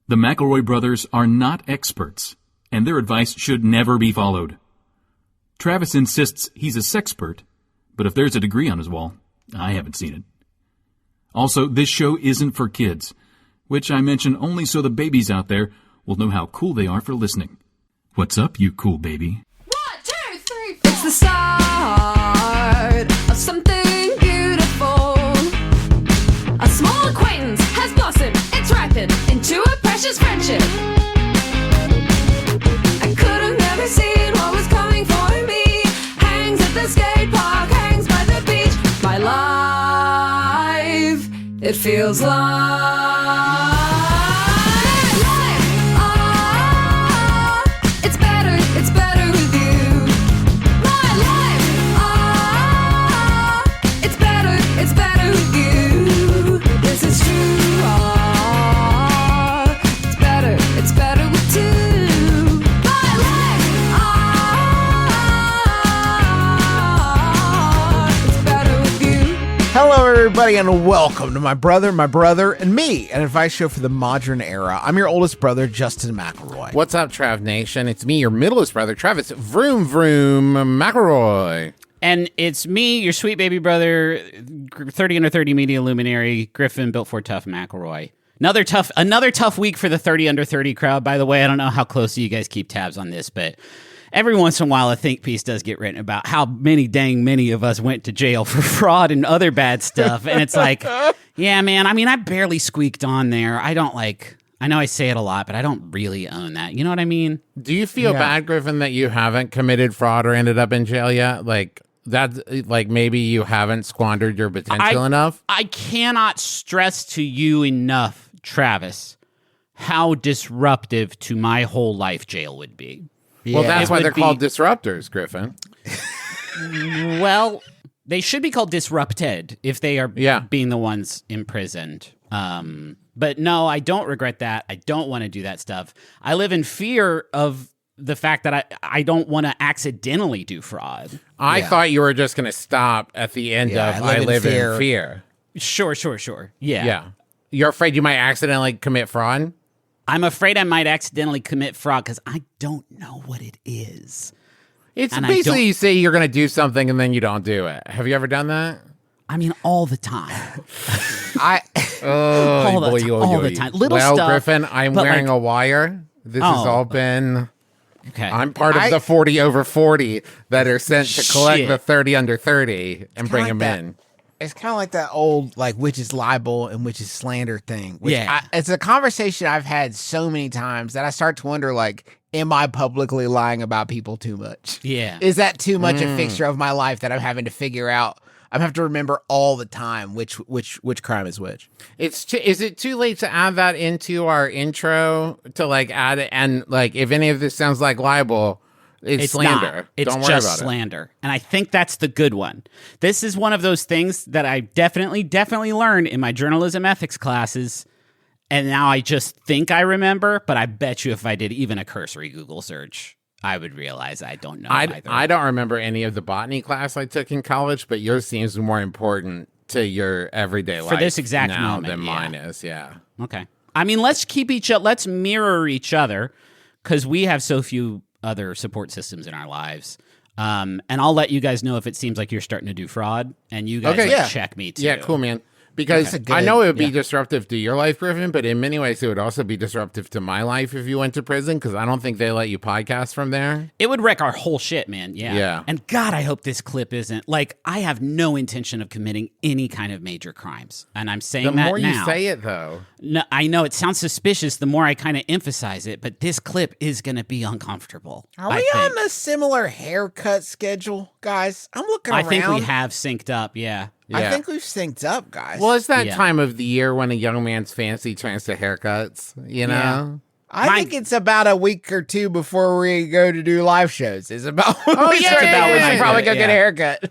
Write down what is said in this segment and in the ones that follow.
The McElroy brothers are not experts, and their advice should never be followed. Travis insists he's a sexpert, but if there's a degree on his wall, I haven't seen it. Also, this show isn't for kids, which I mention only so the babies out there will know how cool they are for listening. What's up, you cool baby? 1, 2, 3, 4. It's the start of something beautiful. A small acquaintance has blossomed, it's ripened into a precious friendship. I could have never seen what was coming for me. Hangs at the skate park, hangs by the beach. My life, it feels like it's better with you. My life, it's better with you. This is true, it's better with two. My life, it's better with you. Hello, everybody, and welcome to my brother, and me, an advice show for the modern era. I'm your oldest brother, Justin McElroy. What's up, Trav Nation? It's me, your middleest brother, Travis Vroom Vroom McElroy. And it's me, your sweet baby brother, 30 under 30 media luminary, Griffin, built for tough McElroy. Another tough week for the 30 under 30 crowd, by the way. I don't know how closely you guys keep tabs on this, but every once in a while a think piece does get written about how many of us went to jail for fraud and other bad stuff. And it's like, yeah, man, I mean, I barely squeaked on there. I know I say it a lot, but I don't really own that. You know what I mean? Do you feel bad, Griffin, that you haven't committed fraud or ended up in jail yet? Like maybe you haven't squandered your potential enough? I cannot stress to you enough, Travis, how disruptive to my whole life jail would be. Well, that's why It they're would called be- disruptors, Griffin. Well, they should be called disrupted if they are being the ones imprisoned. But no, I don't regret that. I don't want to do that stuff. I live in fear of the fact that I don't want to accidentally do fraud. I thought you were just going to stop at the end of I live in fear. Sure. Yeah. Yeah. You're afraid you might accidentally commit fraud? I'm afraid I might accidentally commit fraud because I don't know what it is. It's And basically you say you're going to do something and then you don't do it. Have you ever done that? I mean, all the time. all the time. Little well, stuff. Griffin, I'm but wearing a wire. This has all been... Okay. I'm part of the 40 over 40 that are sent to collect Shit. the 30 under 30 and bring them in. It's kind of like that old, which is libel and which is slander thing. Which Yeah. it's a conversation I've had so many times that I start to wonder, am I publicly lying about people too much? Yeah. Is that too much a fixture of my life that I'm having to figure out? I'm having to remember all the time which crime is which. Is it too late to add that into our intro to add it? And if any of this sounds like libel, it's slander. Not. It's Don't worry just about slander. And I think that's the good one. This is one of those things that I definitely learned in my journalism ethics classes. And now I just think I remember, but I bet you if I did even a cursory Google search, I would realize I don't know either. I don't remember any of the botany class I took in college, but yours seems more important to your everyday life For this exact now moment, than yeah. mine is. Yeah. Okay. I mean, let's mirror each other because we have so few other support systems in our lives. And I'll let you guys know if it seems like you're starting to do fraud, and you guys check me too. Yeah, cool, man. Because I know it would be disruptive to your life, Griffin, but in many ways it would also be disruptive to my life if you went to prison, because I don't think they let you podcast from there. It would wreck our whole shit, man. Yeah. And God, I hope this clip isn't I have no intention of committing any kind of major crimes. And I'm saying that now. The more you say it, though. No, I know it sounds suspicious the more I kind of emphasize it, but this clip is going to be uncomfortable. Are we on a similar haircut schedule, guys? I'm looking around. I think we have synced up, yeah. I think we've synced up, guys. Well, it's that time of the year when a young man's fancy turns to haircuts, you know? Yeah. I think it's about a week or two before we go to do live shows. It's about when we should probably go get a haircut.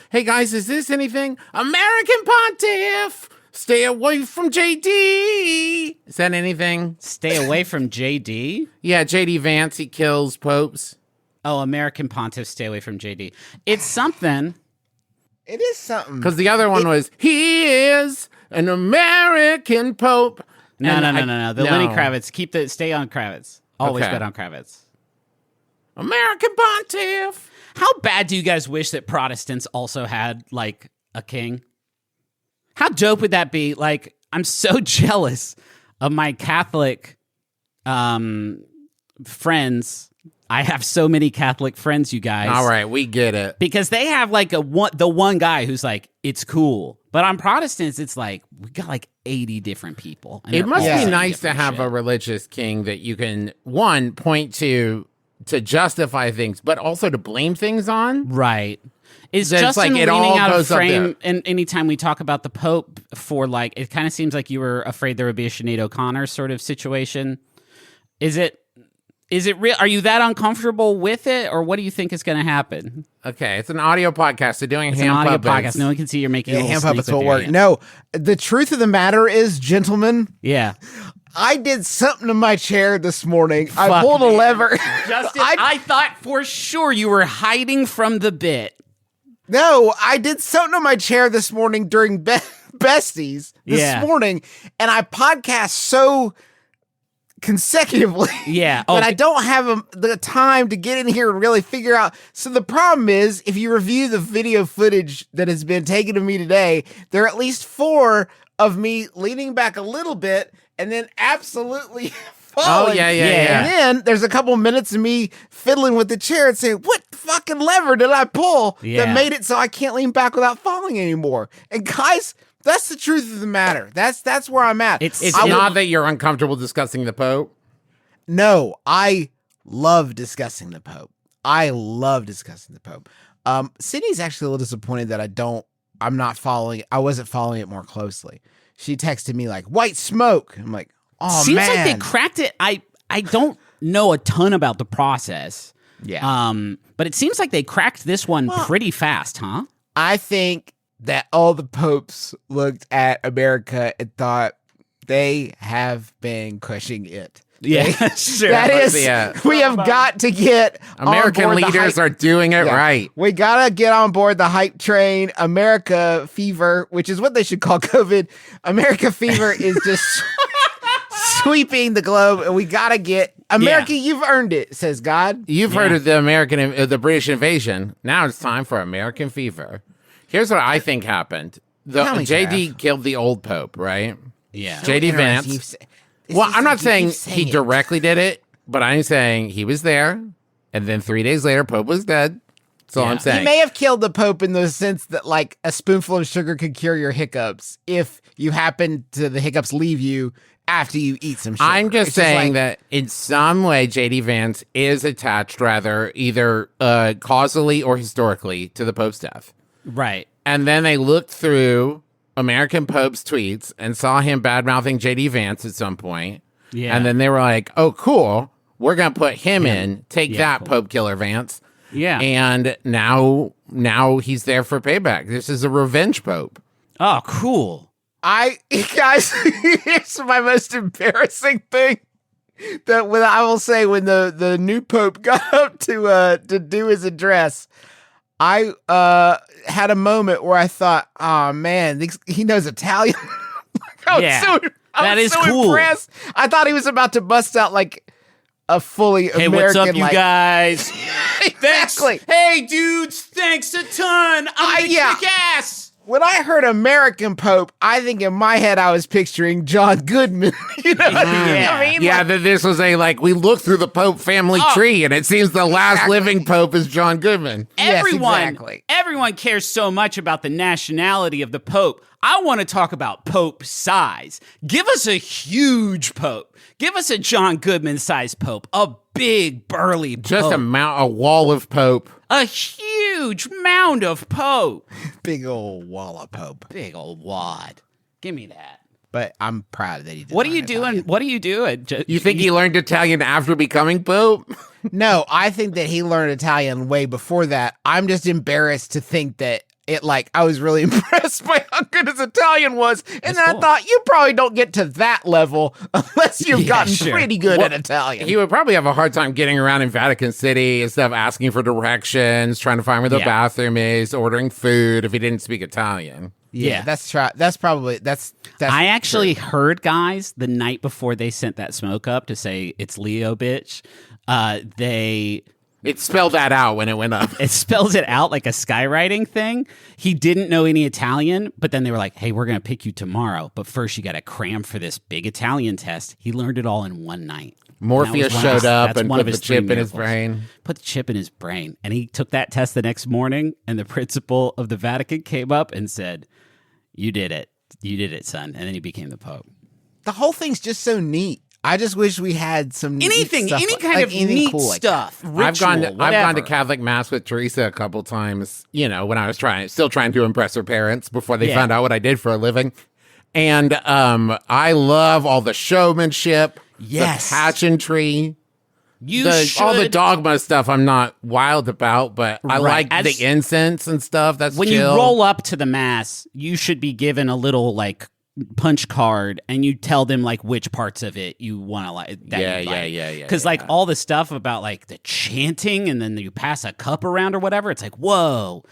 Hey, guys, is this anything? American Pontiff! Stay away from JD! Is that anything? Stay away from JD? Yeah, JD Vance, he kills popes. Oh, American Pontiff, stay away from JD. It's something. It is something. Because the other one was, he is an American Pope. No. The Lenny Kravitz. Stay on Kravitz. Always bet on Kravitz. American Pontiff. How bad do you guys wish that Protestants also had like a king? How dope would that be? Like, I'm so jealous of my Catholic friends. I have so many Catholic friends, you guys. All right, we get it. Because they have like the one guy who's like, it's cool. But on Protestants, it's like, we got like 80 different people. It must be nice to have a religious king that you can, one, point to justify things, but also to blame things on. Right. Is Justin leaning out of frame and anytime we talk about the Pope for like, it kind of seems like you were afraid there would be a Sinead O'Connor sort of situation. Is it real? Are you that uncomfortable with it, or what do you think is going to happen? Okay, it's an audio podcast. They're doing hand audio puppets. podcast. No one can see you're making hand puppets will work. No, the truth of the matter is, gentlemen. Yeah. I did something to my chair this morning. I pulled a lever. Justin, I thought for sure you were hiding from the bit. No, I did something to my chair this morning during Besties this morning, and I podcast so consecutively. Yeah. But I don't have the time to get in here and really figure out. So the problem is, if you review the video footage that has been taken of me today, there are at least 4 of me leaning back a little bit and then absolutely falling. Oh, yeah. And then there's a couple minutes of me fiddling with the chair and saying, what fucking lever did I pull that made it so I can't lean back without falling anymore? And guys, that's the truth of the matter. That's where I'm at. It's not that you're uncomfortable discussing the Pope. No, I love discussing the Pope. Sydney's actually a little disappointed that I wasn't following it more closely. She texted me like, white smoke. I'm like, oh, Seems man. like they cracked it. I don't know a ton about the process. Yeah. But it seems like they cracked this one pretty fast, huh? I think that all the popes looked at America and thought they have been crushing it. Yeah, sure. That is, we have got to get American leaders are doing it right. We got to get on board the hype train. America fever, which is what they should call COVID. America fever is just sweeping the globe, and we got to get America. You've earned it, says God. You've heard of the British invasion. Now it's time for American fever. Here's what I think happened. JD killed the old Pope, right? Yeah. JD Vance. Well, I'm not saying he directly did it, but I'm saying he was there, and then 3 days later, Pope was dead. That's all I'm saying. He may have killed the Pope in the sense that, like, a spoonful of sugar could cure your hiccups if you happen to the hiccups leave you after you eat some sugar. I'm just saying that in some way, JD Vance is attached, rather, either causally or historically, to the Pope's death. Right. And then they looked through American Pope's tweets and saw him bad-mouthing JD Vance at some point. Yeah. And then they were like, oh, cool. We're going to put him in. Take that, cool. Pope Killer Vance. Yeah. And now he's there for payback. This is a revenge Pope. Oh, cool. Guys, here's my most embarrassing thing. That when I will say when the new Pope got up to do his address, I had a moment where I thought, oh man, he knows Italian. I was so cool. Impressed. I thought he was about to bust out like a fully American. Hey, what's up, you guys? Exactly. Thanks. Hey, dudes, thanks a ton. I'm gonna kick ass. When I heard American Pope, I think in my head I was picturing John Goodman. You know what I mean? Yeah, that this was we looked through the Pope family tree, and it seems the last living Pope is John Goodman. Everyone cares so much about the nationality of the Pope. I want to talk about Pope size. Give us a huge Pope. Give us a John Goodman-sized Pope. A big, burly Pope. Just a wall of Pope. A huge mound of Pope. Big old wall of Pope. Big old wad. Give me that. But I'm proud that he did. What are you doing? What are you doing? You think he learned Italian after becoming Pope? No, I think that he learned Italian way before that. I'm just embarrassed to think that I was really impressed by how good his Italian was. And then cool. I thought, you probably don't get to that level unless you've gotten pretty good at Italian. He would probably have a hard time getting around in Vatican City and stuff, asking for directions, trying to find where the bathroom is, ordering food if he didn't speak Italian. Yeah. That's probably that's. I actually heard, guys, the night before they sent that smoke up to say it's Leo, bitch. It spelled that out when it went up. It spells it out like a skywriting thing. He didn't know any Italian, but then they were like, hey, we're going to pick you tomorrow. But first, you got to cram for this big Italian test. He learned it all in one night. Morpheus showed up and put the chip in his brain. Put the chip in his brain. And he took that test the next morning, and the principal of the Vatican came up and said, you did it. You did it, son. And then he became the Pope. The whole thing's just so neat. I just wish we had some anything, neat stuff, any kind of neat cool stuff. Like ritual, I've gone to Catholic Mass with Teresa a couple times, when I was still trying to impress her parents before they found out what I did for a living. And I love all the showmanship, the pageantry. All the dogma stuff I'm not wild about, but I like the incense and stuff. That's when chill. You roll up to the Mass, you should be given a little punch card, and you tell them which parts of it you want to like. Yeah. Because all the stuff about the chanting, and then you pass a cup around or whatever. It's like, whoa,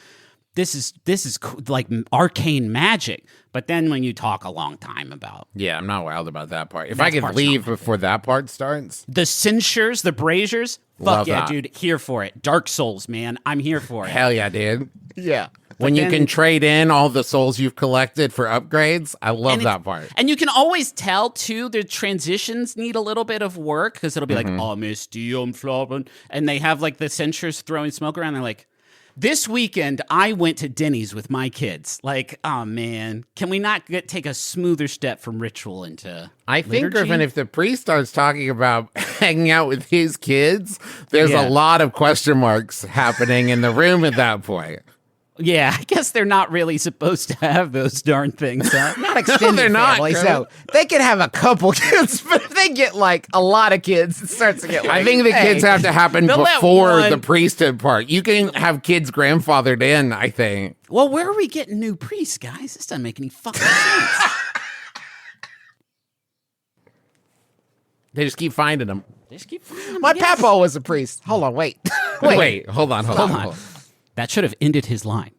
this is like arcane magic. But then when you talk a long time about, I'm not wild about that part. If I could leave before that part starts, the censures, the braziers, love yeah, that. dude, here for it. Dark Souls, man, I'm here for it. Hell yeah, dude. Yeah. When you can trade in all the souls you've collected for upgrades, I love that part. And you can always tell, too, the transitions need a little bit of work, because it'll be like, oh, Misty, I'm flopping. And they have, the censures throwing smoke around. They're like, this weekend, I went to Denny's with my kids. Oh, man, can we not take a smoother step from ritual into I think, liturgy? Griffin, if the priest starts talking about hanging out with his kids, there's a lot of question marks happening in the room at that point. Yeah, I guess they're not really supposed to have those darn things. Huh? Not extended they're not, family, Kurt. so they can have a couple kids, but if they get a lot of kids, it starts to get I think the kids have to happen They'll let before one- the priesthood part. You can have kids grandfathered in, I think. Well, where are we getting new priests, guys? This doesn't make any fucking sense. They just keep finding them. They just keep finding them, My I guess. papa was a priest. Hold on, wait. Wait, hold on. Hold on. That should have ended his line.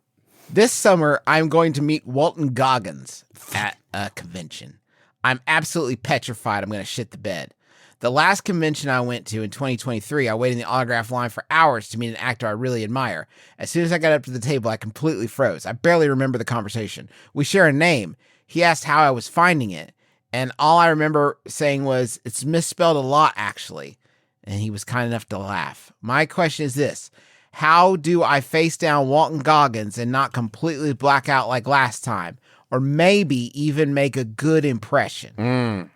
This summer, I'm going to meet Walton Goggins at a convention. I'm absolutely petrified I'm going to shit the bed. The last convention I went to in 2023, I waited in the autograph line for hours to meet an actor I really admire. As soon as I got up to the table, I completely froze. I barely remember the conversation. We share a name. He asked how I was finding it, and all I remember saying was, it's misspelled a lot, actually. And he was kind enough to laugh. My question is this. How do I face down Walton Goggins and not completely black out like last time? Or maybe even make a good impression?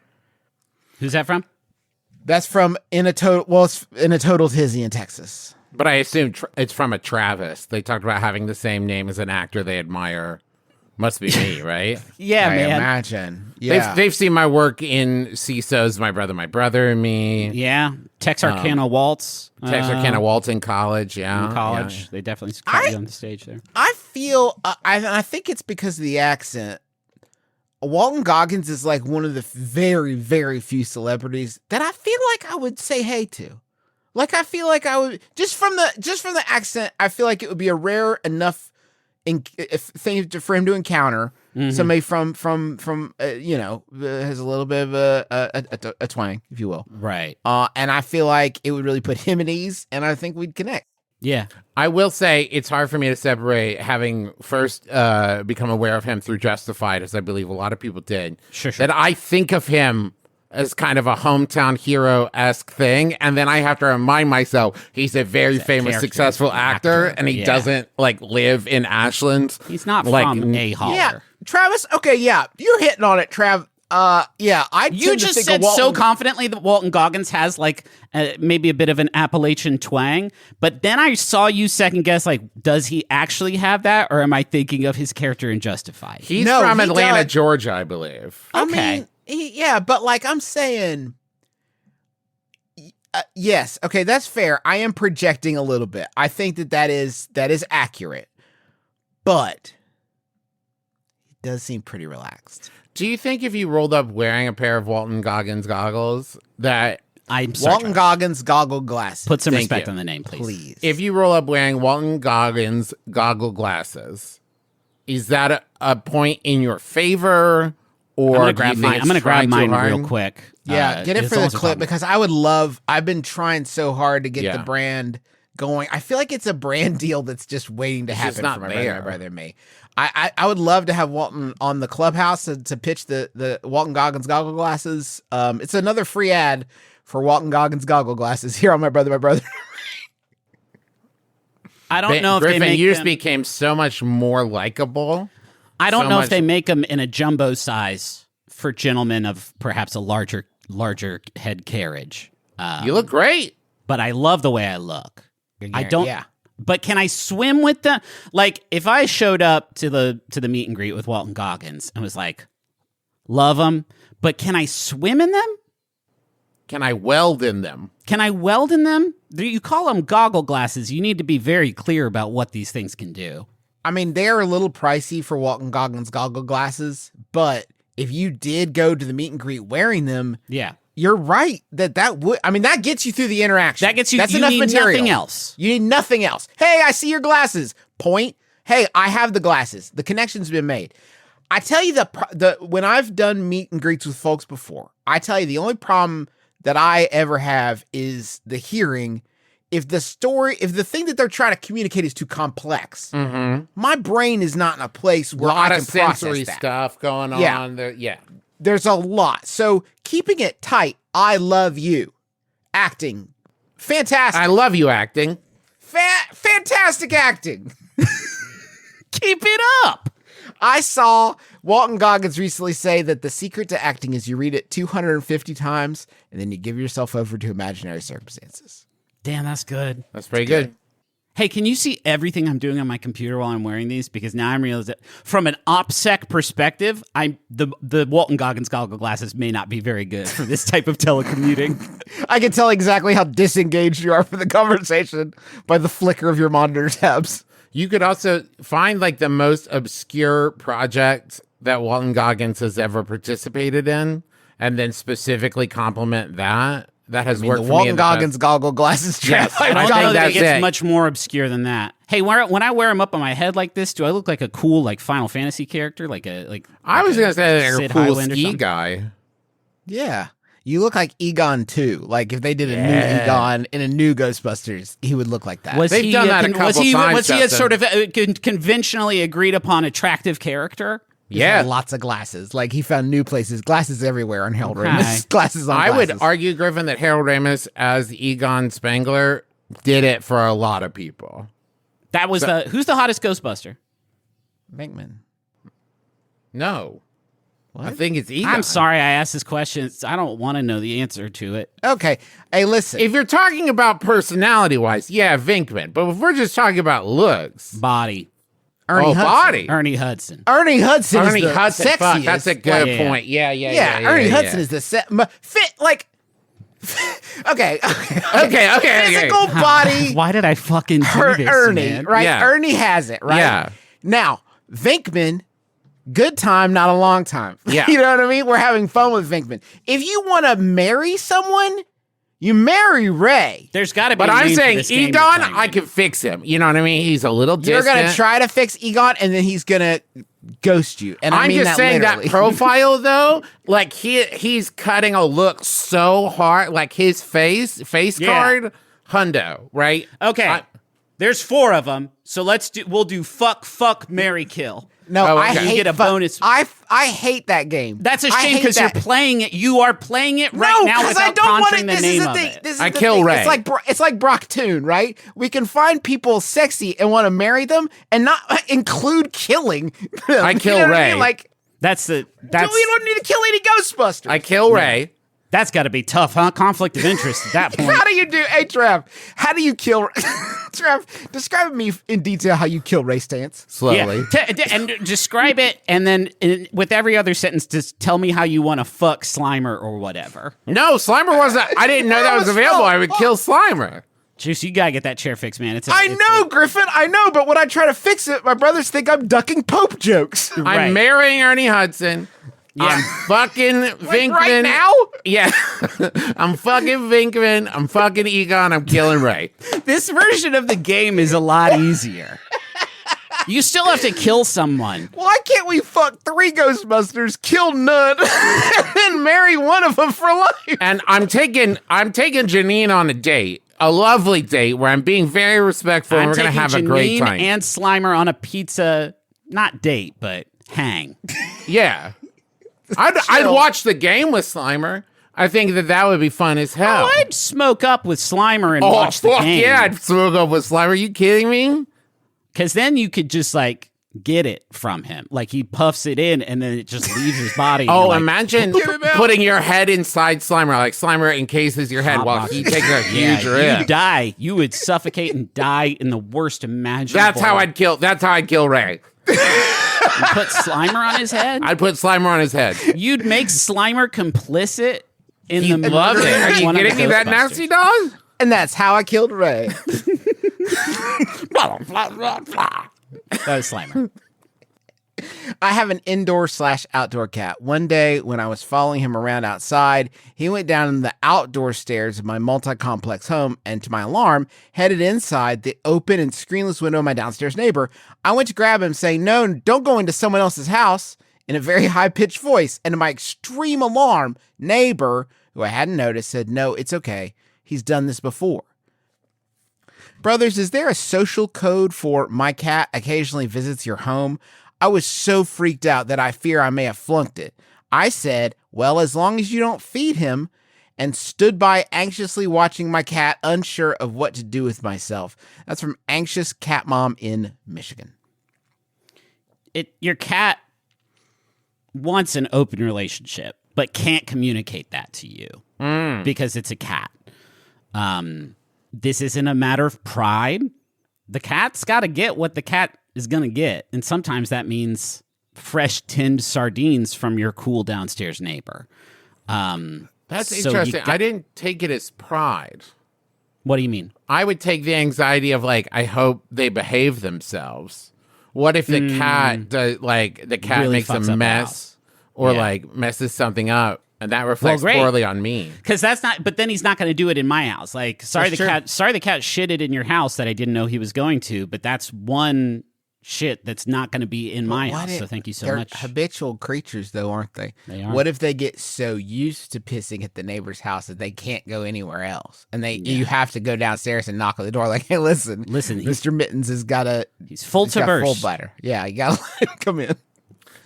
Who's that from? That's from In a Total Tizzy in Texas. But I assume it's from a Travis. They talked about having the same name as an actor they admire. Must be me, right? Yeah, I man. imagine. Yeah. They've seen my work in CISO's My Brother, and Me. Yeah. Texarkana Waltz. Texarkana Walton College, yeah. In college. Yeah. They definitely caught you on the stage there. I feel, I think it's because of the accent. Walton Goggins is one of the very, very few celebrities that I feel like I would say hey to. I feel like I would, just from the accent, I feel like it would be a rare enough thing for him to encounter somebody from has a little bit of a twang, if you will. Right. And I feel like it would really put him at ease, and I think we'd connect. Yeah. I will say it's hard for me to separate having first become aware of him through Justified, as I believe a lot of people did. Sure. That I think of him as kind of a hometown hero-esque thing, and then I have to remind myself he's a very famous, character, successful actor, and he doesn't live in Ashland. He's not from a holler. Yeah, Travis. Okay, yeah, you're hitting on it, Trav. You just said so confidently that Walton Goggins has maybe a bit of an Appalachian twang, but then I saw you second guess does he actually have that, or am I thinking of his character in Justified? He's from Atlanta, Georgia, I believe. Okay. But I'm saying, yes, okay, that's fair. I am projecting a little bit. I think that is accurate, but it does seem pretty relaxed. Do you think if you rolled up wearing a pair of Walton Goggins goggles that I'm sorry, Walton Goggins goggle glasses? Put some Thank respect you. on the name, please. if you roll up wearing Walton Goggins goggle glasses, is that a point in your favor? Or I'm gonna grab mine real quick. Yeah, get it for the clip because I've been trying so hard to get the Yeah. brand going. I feel like it's a brand deal that's just waiting to happen not for my there. brother and me. I would love to have Walton on the Clubhouse to pitch the Walton Goggins goggle glasses. It's another free ad for Walton Goggins goggle glasses here on my brother. I don't know if Griffin, they make you them, just became so much more likable. I don't so know much- if they make them in a jumbo size for gentlemen of perhaps a larger head carriage. You look great. But I love the way I look. I don't. Yeah. But can I swim with them? Like, if I showed up to the meet and greet with Walton Goggins and was like, love them, but can I swim in them? Can I weld in them? Can I weld in them? You call them goggle glasses. You need to be very clear about what these things can do. I mean, they're a little pricey for Walton Goggins goggle glasses, but if you did go to the meet and greet wearing them, Yeah. you're right that would. I mean, that gets you through the interaction. That gets you. That's You enough need material. nothing else. You need nothing else. Hey, I see your glasses. Point. Hey, I have the glasses. The connection's been made. I tell you when I've done meet and greets with folks before, I tell you the only problem that I ever have is the hearing. If the thing that they're trying to communicate is too complex, my brain is not in a place A where lot I of can process sensory that. stuff going Yeah. on. Yeah. There's a lot. So keeping it tight, I love you. Acting, fantastic. I love you acting. Fantastic acting. Keep it up. I saw Walton Goggins recently say that the secret to acting is you read it 250 times and then you give yourself over to imaginary circumstances. Damn, that's good. That's pretty good. Hey, can you see everything I'm doing on my computer while I'm wearing these? Because now I'm realizing that from an OPSEC perspective, the Walton Goggins goggle glasses may not be very good for this type of telecommuting. I can tell exactly how disengaged you are from the conversation by the flicker of your monitor tabs. You could also find like the most obscure project that Walton Goggins has ever participated in, and then specifically compliment that. That has worked The for me. Walton in the Goggins past. goggle glasses trap. Yes, I don't I know think that it that's gets it. much more obscure than that. Hey, when I wear them up on my head like this, do I look like a cool like Final Fantasy character? I was going to say they're a Sid cool Highland or ski something? guy. Yeah. You look like Egon too. Like if they did a new Egon in a new Ghostbusters, he would look like that. They've done that a couple was he times, a Justin. sort of conventionally agreed upon attractive character? He Yeah. had lots of glasses. Like he found new places, glasses everywhere on Harold Okay. Ramis. Glasses on I glasses. would argue, Griffin, that Harold Ramis as Egon Spengler did it for a lot of people. That was who's the hottest Ghostbuster? Venkman. No. What? I think it's Egon. I'm sorry I asked this question. I don't want to know the answer to it. Okay. Hey, listen. If you're talking about personality-wise, yeah, Venkman. But if we're just talking about looks, Body. Ernie Hudson. body. Ernie Hudson. Ernie Hudson Ernie is the Hudson. sexiest. Fuck, that's a good Yeah. point. Yeah. Ernie Hudson is the fit like okay. Physical body. Why did I fucking do this, Ernie, man? right? Yeah. Ernie has it, right? Yeah. Now, Venkman, good time, not a long time. Yeah. You know what I mean? We're having fun with Venkman. If you want to marry someone, you marry Ray. There's got to be. But a I'm name for saying this game Egon, you're playing. I can fix him. You know what I mean? He's a little You're distant. going to try to fix Egon, and then he's going to ghost you. And I I'm mean just that saying literally. that profile though, like he's cutting a look so hard, like his face Yeah. card, hundo, right? Okay. There's 4 of them, so we'll do fuck, marry, kill. No, Oh, I okay. hate You get a bonus. I hate that game. That's a I shame hate because you're that. playing it. You are playing it right No, now because without I don't want conjuring it. the This name is the of thing. it. This is I the kill thing. Ray. It's like Brock Toon, right? We can find people sexy and want to marry them and not include killing. them. I kill You know what Ray. mean? Like, That's we don't need to kill any Ghostbusters. I kill Ray. That's got to be tough, huh? Conflict of interest at that point. How do you do? Hey, Trav, how do you kill? Trav, describe to me in detail how you kill Ray Stance. Slowly. And describe it, and then with every other sentence, just tell me how you want to fuck Slimer or whatever. No, Slimer wasn't. I didn't know that was available. I would kill Slimer. Juice, you gotta get that chair fixed, man. I know, Griffin. I know, but when I try to fix it, my brothers think I'm ducking Pope jokes. Right. I'm marrying Ernie Hudson. I'm fucking Vinkman. right now? Yeah. I'm fucking Vinkman. I'm fucking Egon. I'm killing Ray. This version of the game is a lot easier. You still have to kill someone. Why can't we fuck 3 Ghostbusters, kill none, and marry one of them for life? And I'm taking Janine on a date, a lovely date where I'm being very respectful and we're going to have a great time. And Slimer on a pizza, not date, but hang. Yeah. I'd watch the game with Slimer. I think that would be fun as hell. Oh, I'd smoke up with Slimer and watch the game. Yeah, I'd smoke up with Slimer. Are you kidding me? Because then you could just like get it from him. Like he puffs it in and then it just leaves his body. Oh, like, imagine putting your head inside Slimer. Like Slimer encases your head while he takes a huge rip. You die. You would suffocate and die in the worst imaginable. That's how I'd kill Ray. You put Slimer on his head? I'd put Slimer on his head. You'd make Slimer complicit in the murder. Love it. Are you kidding me? That nasty dog? And that's how I killed Ray. That was Slimer. I have an indoor/outdoor cat. One day when I was following him around outside, he went down the outdoor stairs of my multi-complex home and, to my alarm, headed inside the open and screenless window of my downstairs neighbor. I went to grab him saying, "No, don't go into someone else's house," in a very high-pitched voice. And to my extreme alarm, neighbor, who I hadn't noticed, said, "No, it's okay. He's done this before." Brothers, is there a social code for "my cat occasionally visits your home"? I was so freaked out that I fear I may have flunked it. I said, "Well, as long as you don't feed him," and stood by anxiously watching my cat, unsure of what to do with myself. That's from Anxious Cat Mom in Michigan. Your cat wants an open relationship, but can't communicate that to you because it's a cat. This isn't a matter of pride. The cat's got to get what the cat is going to get. And sometimes that means fresh tinned sardines from your cool downstairs neighbor. That's interesting. I didn't take it as pride. What do you mean? I would take the anxiety of like, I hope they behave themselves. What if the cat does, like, the cat Really makes a fucks up mess or like messes something up? And that reflects poorly on me. Because that's not. But then he's not going to do it in my house. Like, sorry, the cat shitted in your house that I didn't know he was going to. But that's one shit that's not going to be in my house. So thank you so much. They're habitual creatures, though, aren't they? They are. What if they get so used to pissing at the neighbor's house that they can't go anywhere else, and you have to go downstairs and knock on the door, like, "Hey, listen, Mr. Mittens has got he's full to burst. Full bladder. Yeah, you gotta let him come in."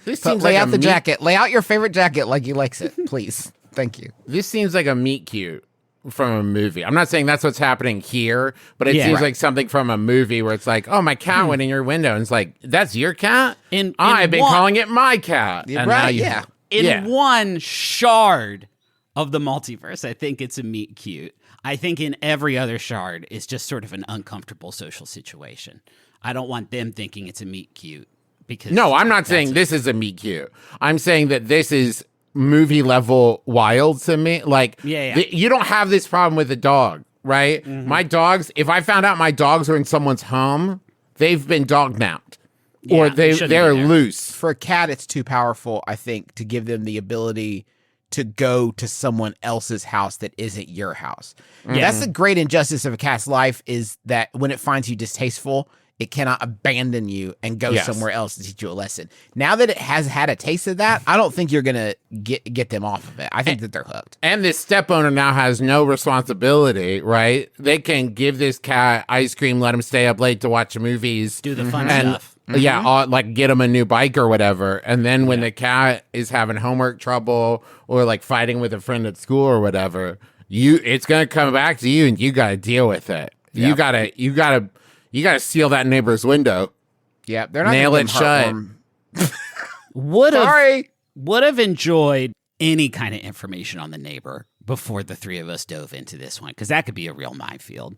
This seems lay like out the jacket. Lay out your favorite jacket like he likes it, please. Thank you. This seems like a meet cute from a movie. I'm not saying that's what's happening here, but it seems like something from a movie where it's like, "Oh, my cat went in your window," and it's like, "That's your cat?" I've been calling it my cat. And right? In one shard of the multiverse, I think it's a meet cute. I think in every other shard, it's just sort of an uncomfortable social situation. I don't want them thinking it's a meet cute. Because no, I'm not saying this is a meet cute. I'm saying that this is movie level wild to me. Like, you don't have this problem with a dog, right? Mm-hmm. My dogs, if I found out my dogs are in someone's home, they've been dog napped. Or they're loose. For a cat, it's too powerful, I think, to give them the ability to go to someone else's house that isn't your house. Yeah. That's the great injustice of a cat's life, is that when it finds you distasteful, it cannot abandon you and go somewhere else to teach you a lesson. Now that it has had a taste of that, I don't think you're going to get them off of it. I think that they're hooked. And this step owner now has no responsibility, right? They can give this cat ice cream, let him stay up late to watch movies. Do the fun stuff. Yeah, like get him a new bike or whatever. And then when the cat is having homework trouble or like fighting with a friend at school or whatever, it's going to come back to you and you got to deal with it. Yep. You gotta seal that neighbor's window. Yeah, they're not nail it shut. Would have enjoyed any kind of information on the neighbor before the three of us dove into this one, because that could be a real minefield.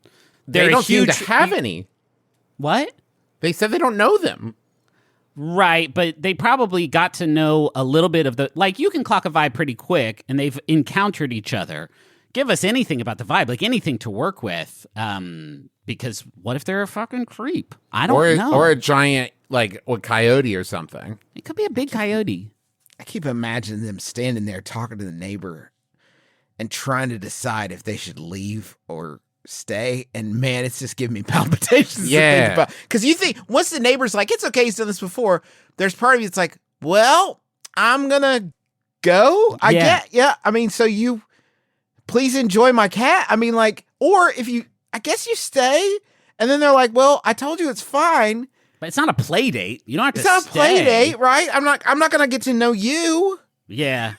They don't seem to have any. What? They said they don't know them. Right, but they probably got to know a little bit of the, like, you can clock a vibe pretty quick, and they've encountered each other. Give us anything about the vibe, like anything to work with. Because what if they're a fucking creep? I don't know. Or a giant, like, a coyote or something. It could be a big coyote. I keep imagining them standing there talking to the neighbor and trying to decide if they should leave or stay, and man, it's just giving me palpitations. Yeah. Because you think once the neighbor's like, it's okay, he's done this before. There's part of you that's like, well, I'm gonna go. I mean, so you please enjoy my cat. I mean, like, or if you, I guess you stay, and then they're like, well, I told you it's fine. But it's not a play date. You don't have to It's not a play date, right? I'm not gonna get to know you. Yeah.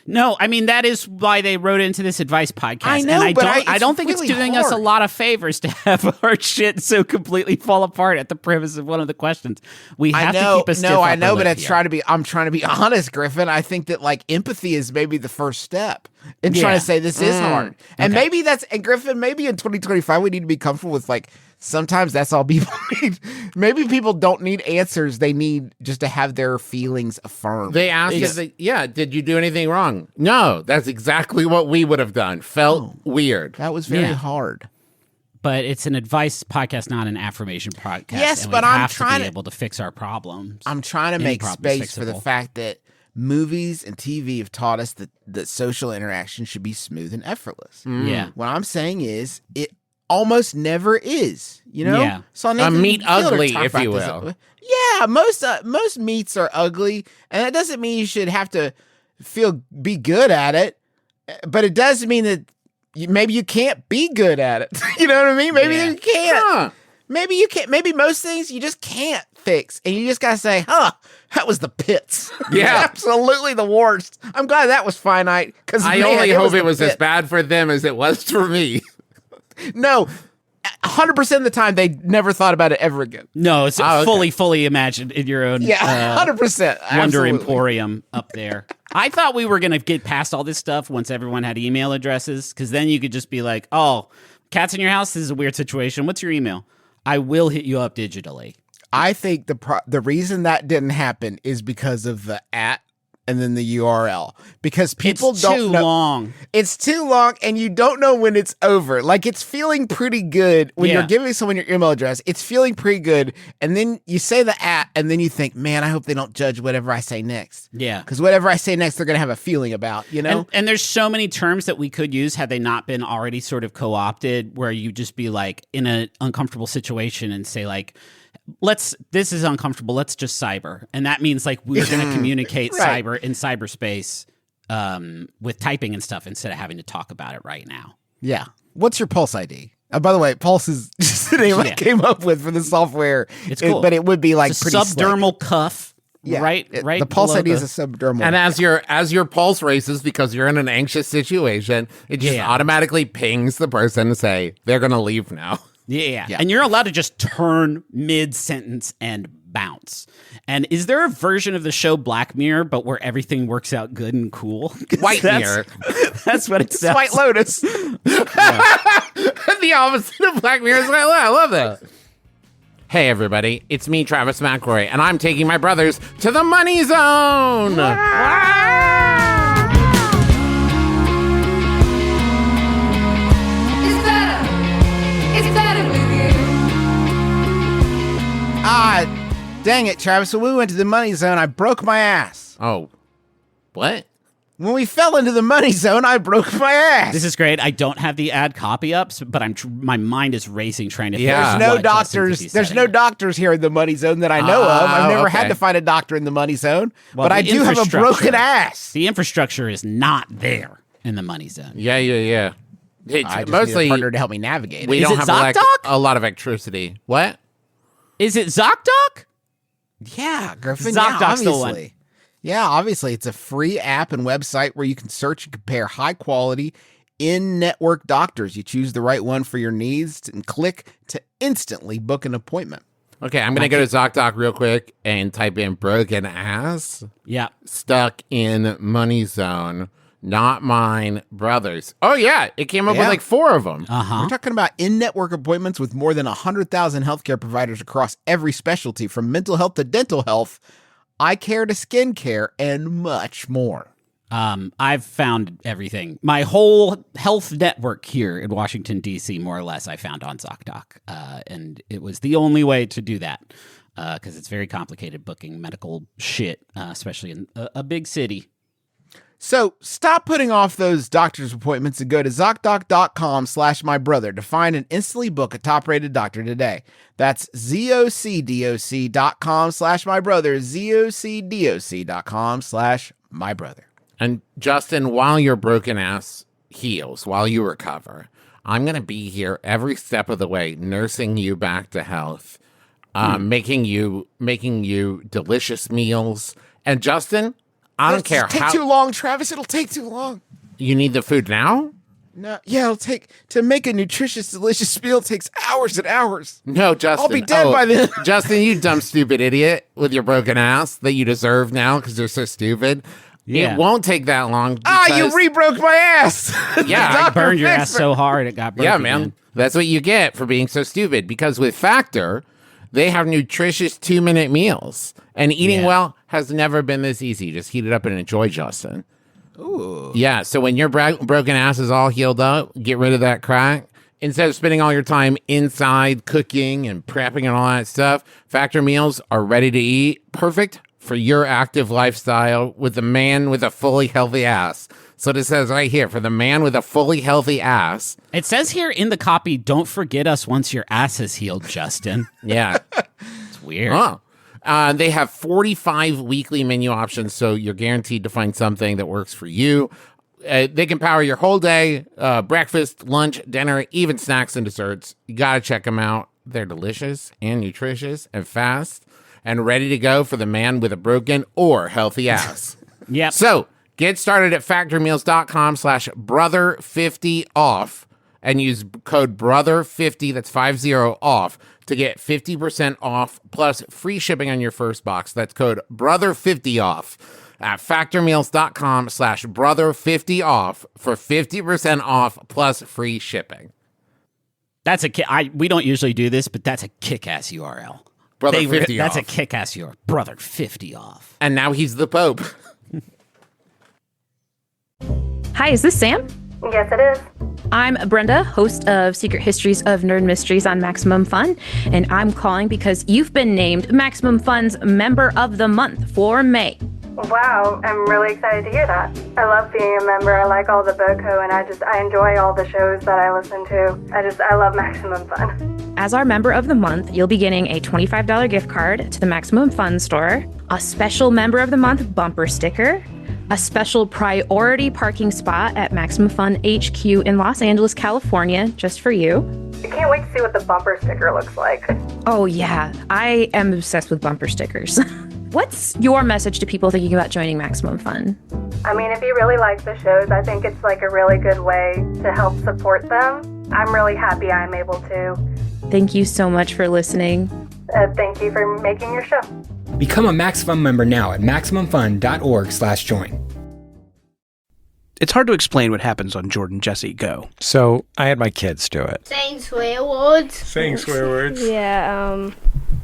No, I mean, that is why they wrote into this advice podcast. I know, and I don't think really it's doing us a hard. lot of favors to have our shit so completely fall apart at the premise of one of the questions. We have to keep a stiff upper I know, but lip it's here. I'm trying to be honest, Griffin. I think that like empathy is maybe the first step in trying to say this is hard. And maybe and Griffin, maybe in 2025 we need to be comfortable with like, sometimes that's all people need. Maybe people don't need answers. They need just to have their feelings affirmed. They ask did you do anything wrong? No, that's exactly what we would have done. Felt weird. That was very hard. But it's an advice podcast, not an affirmation podcast. Yes, and but we I'm have trying to be to- able to fix our problems. I'm trying to Any make problem's space for the fixable. fact that movies and TV have taught us that social interaction should be smooth and effortless. Yeah. What I'm saying is it almost never is, you know? Yeah. So Nathan meat Fielder ugly, talked if about you this. will. Yeah, most meats are ugly, and that doesn't mean you should have to be good at it, but it does mean that maybe you can't be good at it. You know what I mean? Maybe you can't. Huh. Maybe you can't. Maybe most things you just can't fix, and you just gotta say, "Huh, that was the pits." Yeah. Absolutely the worst. I'm glad that was finite because I only hope it was as bad for them as it was for me. No, 100% of the time they never thought about it ever again. No, it's okay. fully imagined in your own 100%. Wonder Absolutely. Emporium up there. I thought we were going to get past all this stuff once everyone had email addresses, because then you could just be like, oh, cats in your house, this is a weird situation. What's your email? I will hit you up digitally. I think the reason that didn't happen is because of the @ and then the URL, because people It's don't too know. long. It's too long, and you don't know when it's over. Like, it's feeling pretty good when you're giving someone your email address. It's feeling pretty good, and then you say the @ and then you think, man, I hope they don't judge whatever I say next. Yeah. Because whatever I say next, they're going to have a feeling about, you know? And there's so many terms that we could use had they not been already sort of co-opted, where you just be like in an uncomfortable situation and say like, this is uncomfortable, let's just cyber. And that means like we're going to communicate Right. cyber in cyberspace with typing and stuff instead of having to talk about it right now. Yeah. What's your Pulse ID? By the way, Pulse is just the name I came up with for the software. It's cool. But it would be like It's a pretty subdermal cuff. slick. Right. The Pulse below ID is the- a subdermal. And as your pulse races because you're in an anxious situation, it just automatically pings the person to say they're going to leave now. Yeah. And you're allowed to just turn mid-sentence and bounce. And is there a version of the show Black Mirror, but where everything works out good and cool? 'Cause White Mirror. That's what it sounds White Lotus. The opposite of Black Mirror. I love that. Hey, everybody. It's me, Travis McElroy, and I'm taking my brothers to the money zone. It's better with you. Dang it, Travis. When we went to the money zone, I broke my ass. Oh, what? When we fell into the money zone, I broke my ass. This is great. I don't have the ad copy up, but my mind is racing trying to figure Yeah. out There's no what Justin doctors. could be There's setting no up. doctors here in the money zone that I know of. I've never had okay. to find a doctor in the money zone, Well, but I the do have a infrastructure- broken ass. The infrastructure is not there in the money zone. Yeah. It's I just mostly need a partner to help me navigate we it. Is don't it have ZocDoc? a lot of electricity. What? Is it ZocDoc? Yeah, Griffin. ZocDoc's the one. obviously. Yeah, obviously. It's a free app and website where you can search and compare high quality in-network doctors. You choose the right one for your needs and click to instantly book an appointment. Okay, I'm gonna go to ZocDoc real quick and type in broken ass Yeah. stuck in money zone. Not mine, brothers. Oh yeah, it came up with Yeah. like 4 of them. We're talking about in-network appointments with more than 100,000 healthcare providers across every specialty, from mental health to dental health, eye care to skin care, and much more. I've found everything. My whole health network here in Washington, D.C., more or less, I found on ZocDoc. And it was the only way to do that because it's very complicated booking medical shit, especially in a big city. So stop putting off those doctor's appointments and go to ZocDoc.com/mybrother to find and instantly book a top-rated doctor today. That's ZocDoc.com/mybrother, ZocDoc.com/mybrother. And Justin, while your broken ass heals, while you recover, I'm going to be here every step of the way, nursing you back to health, making you delicious meals. And Justin, I don't care how. It'll take too long, Travis. It'll take too long. You need the food now? No, yeah, to make a nutritious, delicious meal takes hours and hours. No, Justin. I'll be dead by then. Justin, you dumb, stupid idiot with your broken ass that you deserve now because you're so stupid. Yeah. It won't take that long. You re-broke my ass. Yeah, I burned your ass so hard it got broken. Yeah, man. That's what you get for being so stupid. Because with Factor, they have nutritious 2-minute meals. And eating well has never been this easy. Just heat it up and enjoy, Justin. Ooh. Yeah, so when your broken ass is all healed up, get rid of that crack. Instead of spending all your time inside cooking and prepping and all that stuff, Factor meals are ready to eat. Perfect for your active lifestyle with the man with a fully healthy ass. So it says right here, for the man with a fully healthy ass. It says here in the copy, don't forget us once your ass is healed, Justin. Yeah. It's weird. Oh. They have 45 weekly menu options, so you're guaranteed to find something that works for you. They can power your whole day, breakfast, lunch, dinner, even snacks and desserts. You got to check them out. They're delicious and nutritious and fast and ready to go for the man with a broken or healthy ass. Yep. So get started at factormeals.com/brother50off and use code brother50, that's 50 off, to get 50% off plus free shipping on your first box. That's code brother50off at factormeals.com/brother50off for 50% off plus free shipping. That's we don't usually do this, but that's a kick-ass URL. Brother 50 That's off. a kick-ass URL. Brother 50 off. And now he's the Pope. Hi, is this Sam? Yes, it is. I'm Brenda, host of Secret Histories of Nerd Mysteries on Maximum Fun, and I'm calling because you've been named Maximum Fun's Member of the Month for May. Wow, I'm really excited to hear that. I love being a member. I like all the BOCO, and I enjoy all the shows that I listen to. I love Maximum Fun. As our Member of the Month, you'll be getting a $25 gift card to the Maximum Fun store, a special Member of the Month bumper sticker, a special priority parking spot at Maximum Fun HQ in Los Angeles, California, just for you. I can't wait to see what the bumper sticker looks like. Oh yeah, I am obsessed with bumper stickers. What's your message to people thinking about joining Maximum Fun? I mean, if you really like the shows, I think it's like a really good way to help support them. I'm really happy I'm able to. Thank you so much for listening. Thank you for making your show. Become a Maximum member now at MaximumFun.org/join. It's hard to explain what happens on Jordan Jesse Go. So I had my kids do it. Saying swear words. Saying swear words? Yeah,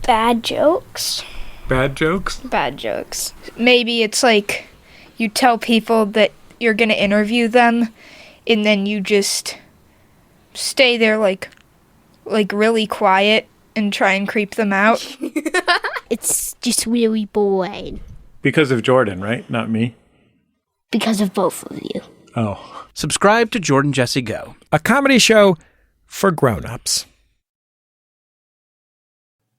bad jokes. Bad jokes? Bad jokes. Maybe it's like you tell people that you're going to interview them, and then you just stay there like really quiet and try and creep them out. It's just really boring. Because of Jordan, right? Not me? Because of both of you. Oh. Subscribe to Jordan Jesse Go, a comedy show for grown-ups.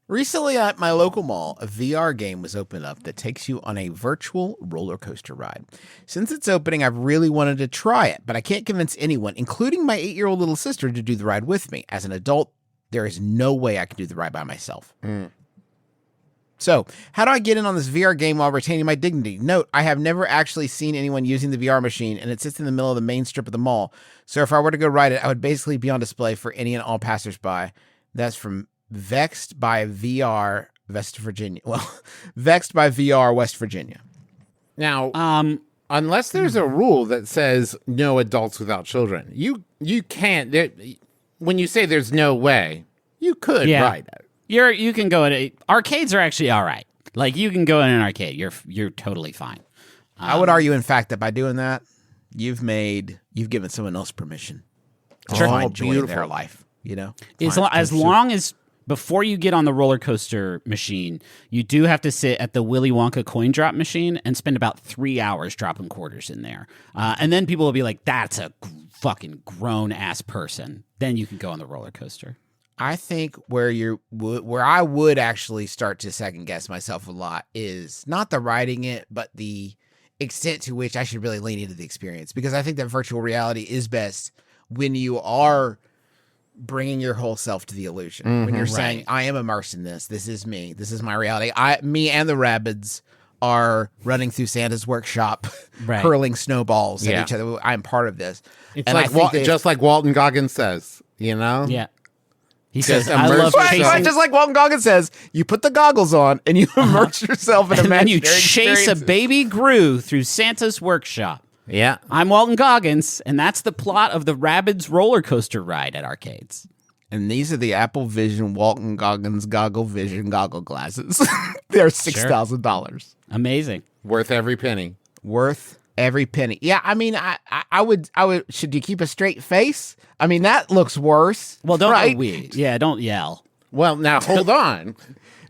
Recently at my local mall, a VR game was opened up that takes you on a virtual roller coaster ride. Since its opening, I've really wanted to try it, but I can't convince anyone, including my 8-year-old little sister, to do the ride with me. As an adult, there is no way I can do the ride by myself. So, how do I get in on this VR game while retaining my dignity? Note, I have never actually seen anyone using the VR machine, and it sits in the middle of the main strip of the mall. So if I were to go ride it, I would basically be on display for any and all passersby. That's from Vexed by VR, West Virginia. Well, Vexed by VR, West Virginia. Now, unless there's a rule that says no adults without children, you can't. When you say there's no way, you could ride it. You can go in arcades are actually all right. Like you can go in an arcade. You're totally fine. I would argue, in fact, that by doing that, you've given someone else permission to enjoy their life. You know, as long as before you get on the roller coaster machine, you do have to sit at the Willy Wonka coin drop machine and spend about 3 hours dropping quarters in there. And then people will be like, that's a fucking grown-ass person. Then you can go on the roller coaster. I think where I would actually start to second guess myself a lot is not the riding it, but the extent to which I should really lean into the experience, because I think that virtual reality is best when you are bringing your whole self to the illusion. When you're saying, I am immersed in this. This is me. This is my reality. Me and the Rabbids are running through Santa's workshop, hurling snowballs at each other. I'm part of this. It's and just like Walton Goggins says, you know? Yeah. He says, I love chasing. Just like Walton Goggins says, you put the goggles on and you immerse yourself in and then you imaginary chase a baby Gru through Santa's workshop. Yeah. I'm Walton Goggins, and that's the plot of the Rabbids roller coaster ride at arcades. And these are the Apple Vision Walton Goggins Goggle Vision goggle glasses. They're $6,000. Amazing. Worth every penny. Worth every penny. Yeah, I mean, I would. Should you keep a straight face? I mean, that looks worse. Well, don't go wee. Yeah, don't yell. Well, now hold on.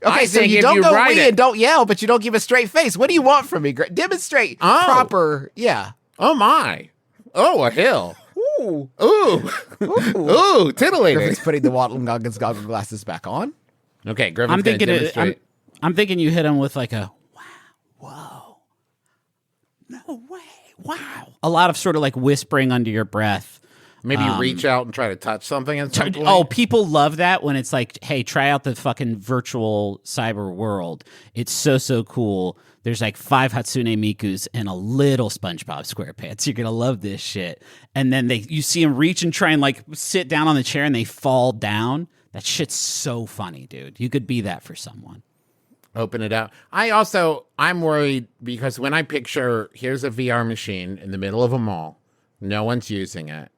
Okay, so you don't go wee and don't yell, but you don't give a straight face. What do you want from me? Demonstrate proper. Yeah. Oh my. Oh, a hill. Ooh. Ooh. Ooh. Titillating. Griffin's putting the Walton Goggins goggle glasses back on. Okay, Griffin's going to demonstrate. I'm thinking you hit him with like a wow. Whoa. No way. Wow. A lot of sort of like whispering under your breath. Maybe reach out and try to touch something at some point. Oh, people love that when it's like, hey, try out the fucking virtual cyber world. It's so cool. There's like 5 Hatsune Mikus and a little SpongeBob SquarePants. You're going to love this shit. And then you see them reach and try and like sit down on the chair and they fall down. That shit's so funny, dude. You could be that for someone. Open it up. I'm worried because when I picture, here's a VR machine in the middle of a mall, no one's using it.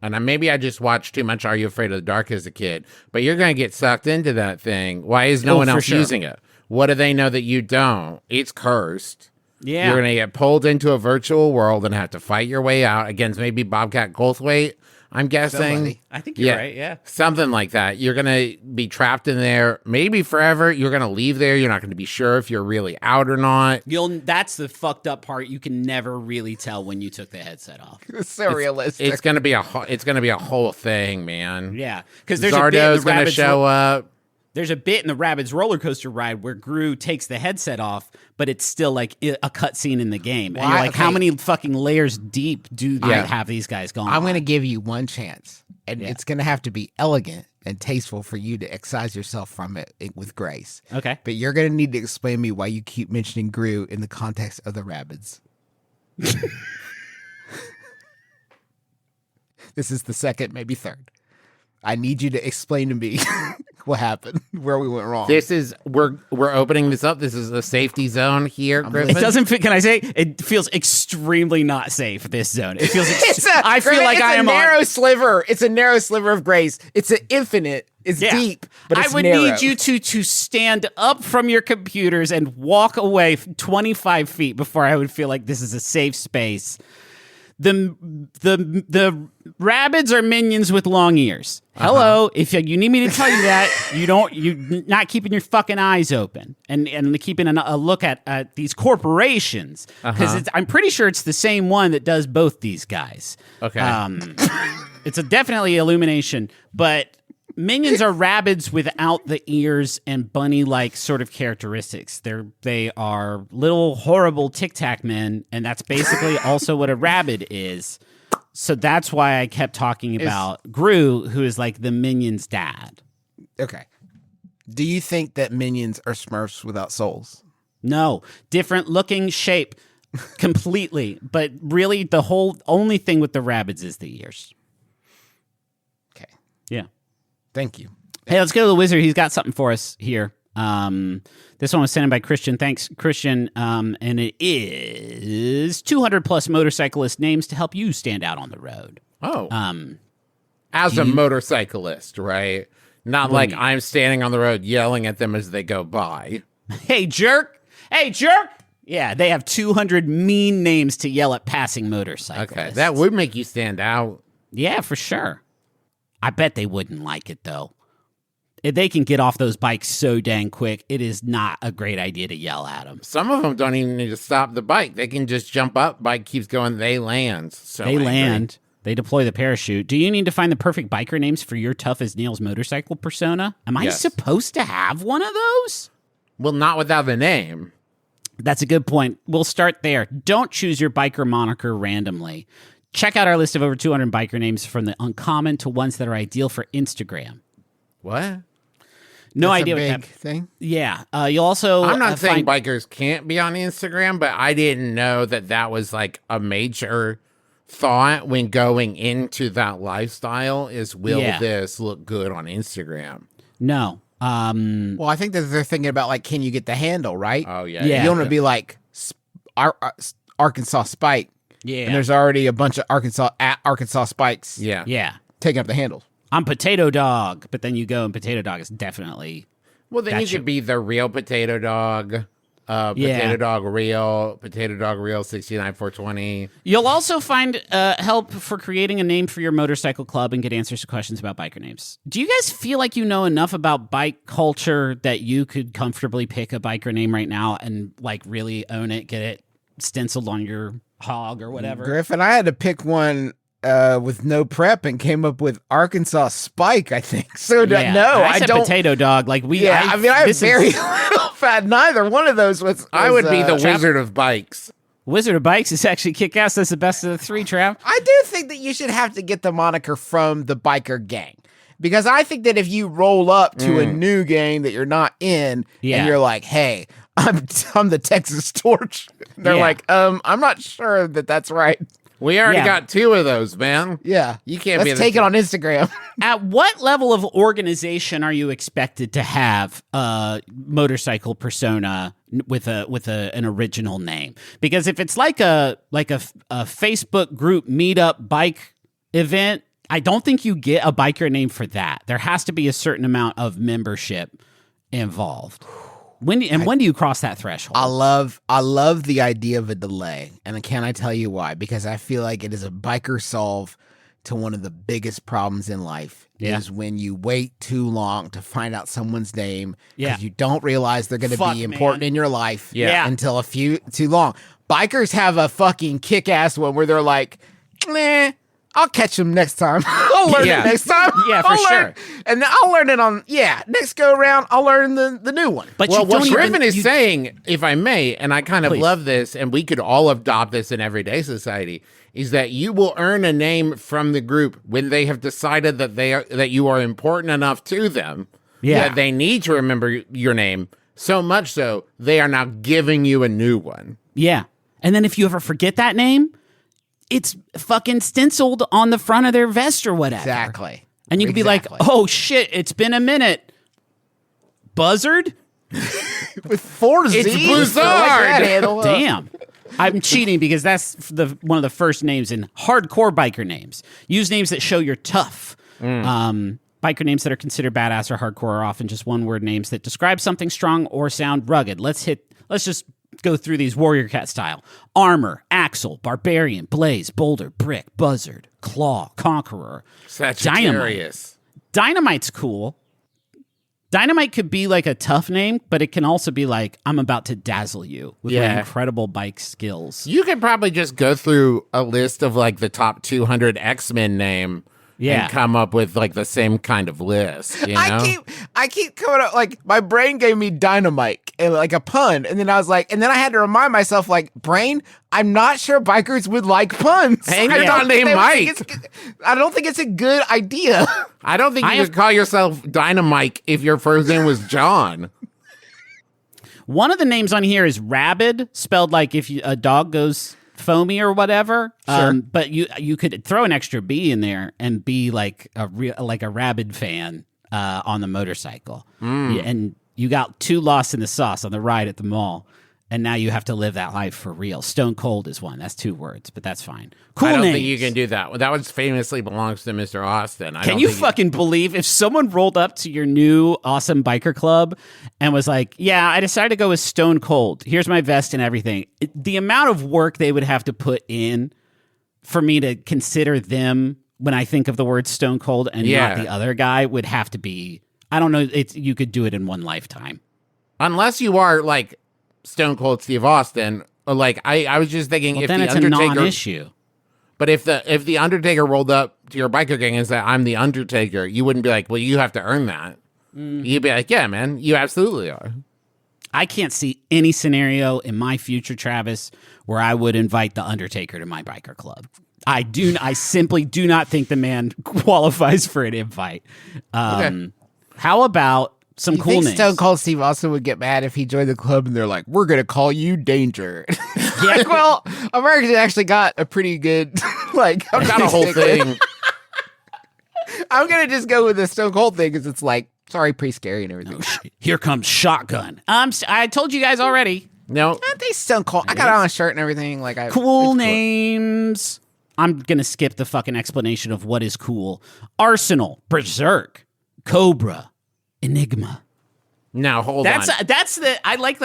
And maybe I just watched too much Are You Afraid of the Dark as a kid, but you're going to get sucked into that thing. Why is no one else using it? What do they know that you don't? It's cursed. Yeah. You're going to get pulled into a virtual world and have to fight your way out against maybe Bobcat Goldthwait, I'm guessing. Somebody. I think you're right, yeah. Something like that. You're going to be trapped in there maybe forever. You're going to leave there. You're not going to be sure if you're really out or not. That's the fucked up part. You can never really tell when you took the headset off. It's so realistic. It's going to be a whole thing, man. Yeah, because there's Zardo's going to show up. There's a bit in the Rabbids roller coaster ride where Gru takes the headset off, but it's still like a cutscene in the game. And you're like, how many fucking layers deep do they have these guys going I'm going to give you one chance, and it's going to have to be elegant and tasteful for you to excise yourself from it with grace. Okay. But you're going to need to explain to me why you keep mentioning Gru in the context of the Rabbids. This is the second, maybe third. I need you to explain to me what happened, where we went wrong. We're opening this up. This is a safety zone here, Griffin. It doesn't fit. Can I say it feels extremely not safe? This zone. It feels. I feel like I am a narrow sliver. It's a narrow sliver of grace. It's an infinite. It's deep, but it's I would narrow. need you to stand up from your computers and walk away 25 feet before I would feel like this is a safe space. The Rabbids are minions with long ears. Hello, if you need me to tell you that, you're not keeping your fucking eyes open and keeping a look at these corporations, because I'm pretty sure it's the same one that does both these guys. Okay, it's definitely Illumination, but minions are Rabbids without the ears and bunny-like sort of characteristics. They are little horrible Tic Tac men, and that's basically also what a Rabbid is. So that's why I kept talking about Gru, who is like the minion's dad. Okay. Do you think that minions are Smurfs without souls? No. Different looking shape completely. But really, the only thing with the Rabbids is the ears. Okay. Yeah. Thank you. Hey, let's go to the wizard. He's got something for us here. This one was sent in by Christian. Thanks, Christian. And it is 200 plus motorcyclist names to help you stand out on the road. Oh. As a motorcyclist, right? Not like I'm standing on the road yelling at them as they go by. Hey, jerk. Hey, jerk. Yeah, they have 200 mean names to yell at passing motorcyclists. Okay, that would make you stand out. Yeah, for sure. I bet they wouldn't like it, though. they can get off those bikes so dang quick. It is not a great idea to yell at them. Some of them don't even need to stop the bike. They can just jump up. Bike keeps going. They land. So they angry. land. They deploy the parachute. Do you need to find the perfect biker names for your Tough as Nails motorcycle persona? Am I supposed to have one of those? Well, not without the name. That's a good point. We'll start there. Don't choose your biker moniker randomly. Check out our list of over 200 biker names, from the uncommon to ones that are ideal for Instagram. What? No That's idea a what big that thing. Yeah. You'll also. I'm not saying bikers can't be on Instagram, but I didn't know that was like a major thought when going into that lifestyle is, will this look good on Instagram? No. Well, I think that they're thinking about, like, can you get the handle, right? Oh, yeah. Yeah. You don't want to be like Arkansas Spike. Yeah. And there's already a bunch of Arkansas Spikes. Yeah. Yeah. Taking up the handle. I'm Potato Dog, but then you go and Potato Dog is definitely. Well, then you could be the real Potato Dog, Potato Dog Real 69420. You'll also find help for creating a name for your motorcycle club and get answers to questions about biker names. Do you guys feel like you know enough about bike culture that you could comfortably pick a biker name right now and like really own it, get it stenciled on your hog or whatever? Griffin, I had to pick one with no prep and came up with Arkansas Spike, I think. So no, I said don't. Potato Dog. Like we, Yeah, I mean, I'm very little fat. Neither one of those was. I would be the Wizard of Bikes. Wizard of Bikes is actually kick-ass. That's the best of the three, Trav. I do think that you should have to get the moniker from the biker gang. Because I think that if you roll up to a new gang that you're not in, and you're like, hey, I'm the Texas Torch. They're like, I'm not sure that that's right. We already got two of those, man. Yeah. You can't Let's take it on Instagram. At what level of organization are you expected to have a motorcycle persona with an original name? Because if it's like a Facebook group meetup bike event, I don't think you get a biker name for that. There has to be a certain amount of membership involved. When do you cross that threshold? I love the idea of a delay. And can I tell you why? Because I feel like it is a biker solve to one of the biggest problems in life is when you wait too long to find out someone's name because you don't realize they're going to be important in your life until too long. Bikers have a fucking kick-ass one where they're like, meh, I'll catch them next time. I'll learn it next time. Yeah, for sure. And then I'll learn it on, next go around, I'll learn the new one. But well, what Griffin is saying, if I may, and I kind of love this, and we could all adopt this in everyday society, is that you will earn a name from the group when they have decided that you are important enough to them that they need to remember your name, so much so they are now giving you a new one. Yeah. And then if you ever forget that name, it's fucking stenciled on the front of their vest or whatever. Exactly. And you can be like, oh shit, it's been a minute. Buzzard? With 4 Z's? It's Blizzard! Damn. I'm cheating because that's one of the first names in hardcore biker names. Use names that show you're tough. Biker names that are considered badass or hardcore are often just one-word names that describe something strong or sound rugged. Let's just go through these Warrior Cat style. Armor, Axle, Barbarian, Blaze, Boulder, Brick, Buzzard, Claw, Conqueror, Sagittarius. Dynamite's cool. Dynamite could be like a tough name, but it can also be like, I'm about to dazzle you with my incredible bike skills. You could probably just go through a list of like the top 200 X-Men name and come up with like the same kind of list. You know? I keep coming up, like, my brain gave me dynamite and like a pun, and then I was like, and then I had to remind myself, like, brain, I'm not sure bikers would like puns. Hang on, name Mike. I don't think it's a good idea. I don't think you could call yourself Dynamite if your first name was John. One of the names on here is Rabid, spelled like if a dog goes foamy or whatever. Sure. But you could throw an extra B in there and be like a rabid fan on the motorcycle. And you got 2 lost in the sauce on the ride at the mall. And now you have to live that life for real. Stone Cold is one. That's 2 words, but that's fine. Cool I don't names. think you can do that. That one famously belongs to Mr. Austin. Can you fucking believe if someone rolled up to your new awesome biker club and was like, yeah, I decided to go with Stone Cold. Here's my vest and everything. The amount of work they would have to put in for me to consider them when I think of the word Stone Cold and not the other guy would have to be, I don't know. You could do it in one lifetime. Unless you are like Stone Cold Steve Austin. Like I was just thinking, Well, if then the it's Undertaker, a non-issue. But if the Undertaker rolled up to your biker gang and said, "I'm the Undertaker," you wouldn't be like, "Well, you have to earn that." You'd be like, "Yeah, man, you absolutely are." I can't see any scenario in my future, Travis, where I would invite the Undertaker to my biker club. I simply do not think the man qualifies for an invite. Okay. How about some cool think names? Stone Cold Steve Austin would get mad if he joined the club and they're like, "We're gonna call you Danger." Like, well, American actually got a pretty good like. I've got a whole thing. I'm gonna just go with the Stone Cold thing because it's like, sorry, pretty scary and everything. Here comes Shotgun. I told you guys already. No, they Stone Cold. I got it on a shirt and everything. Like, cool names. I'm gonna skip the fucking explanation of what is cool. Arsenal, Berserk, Cobra, Enigma. Now hold on. That's I like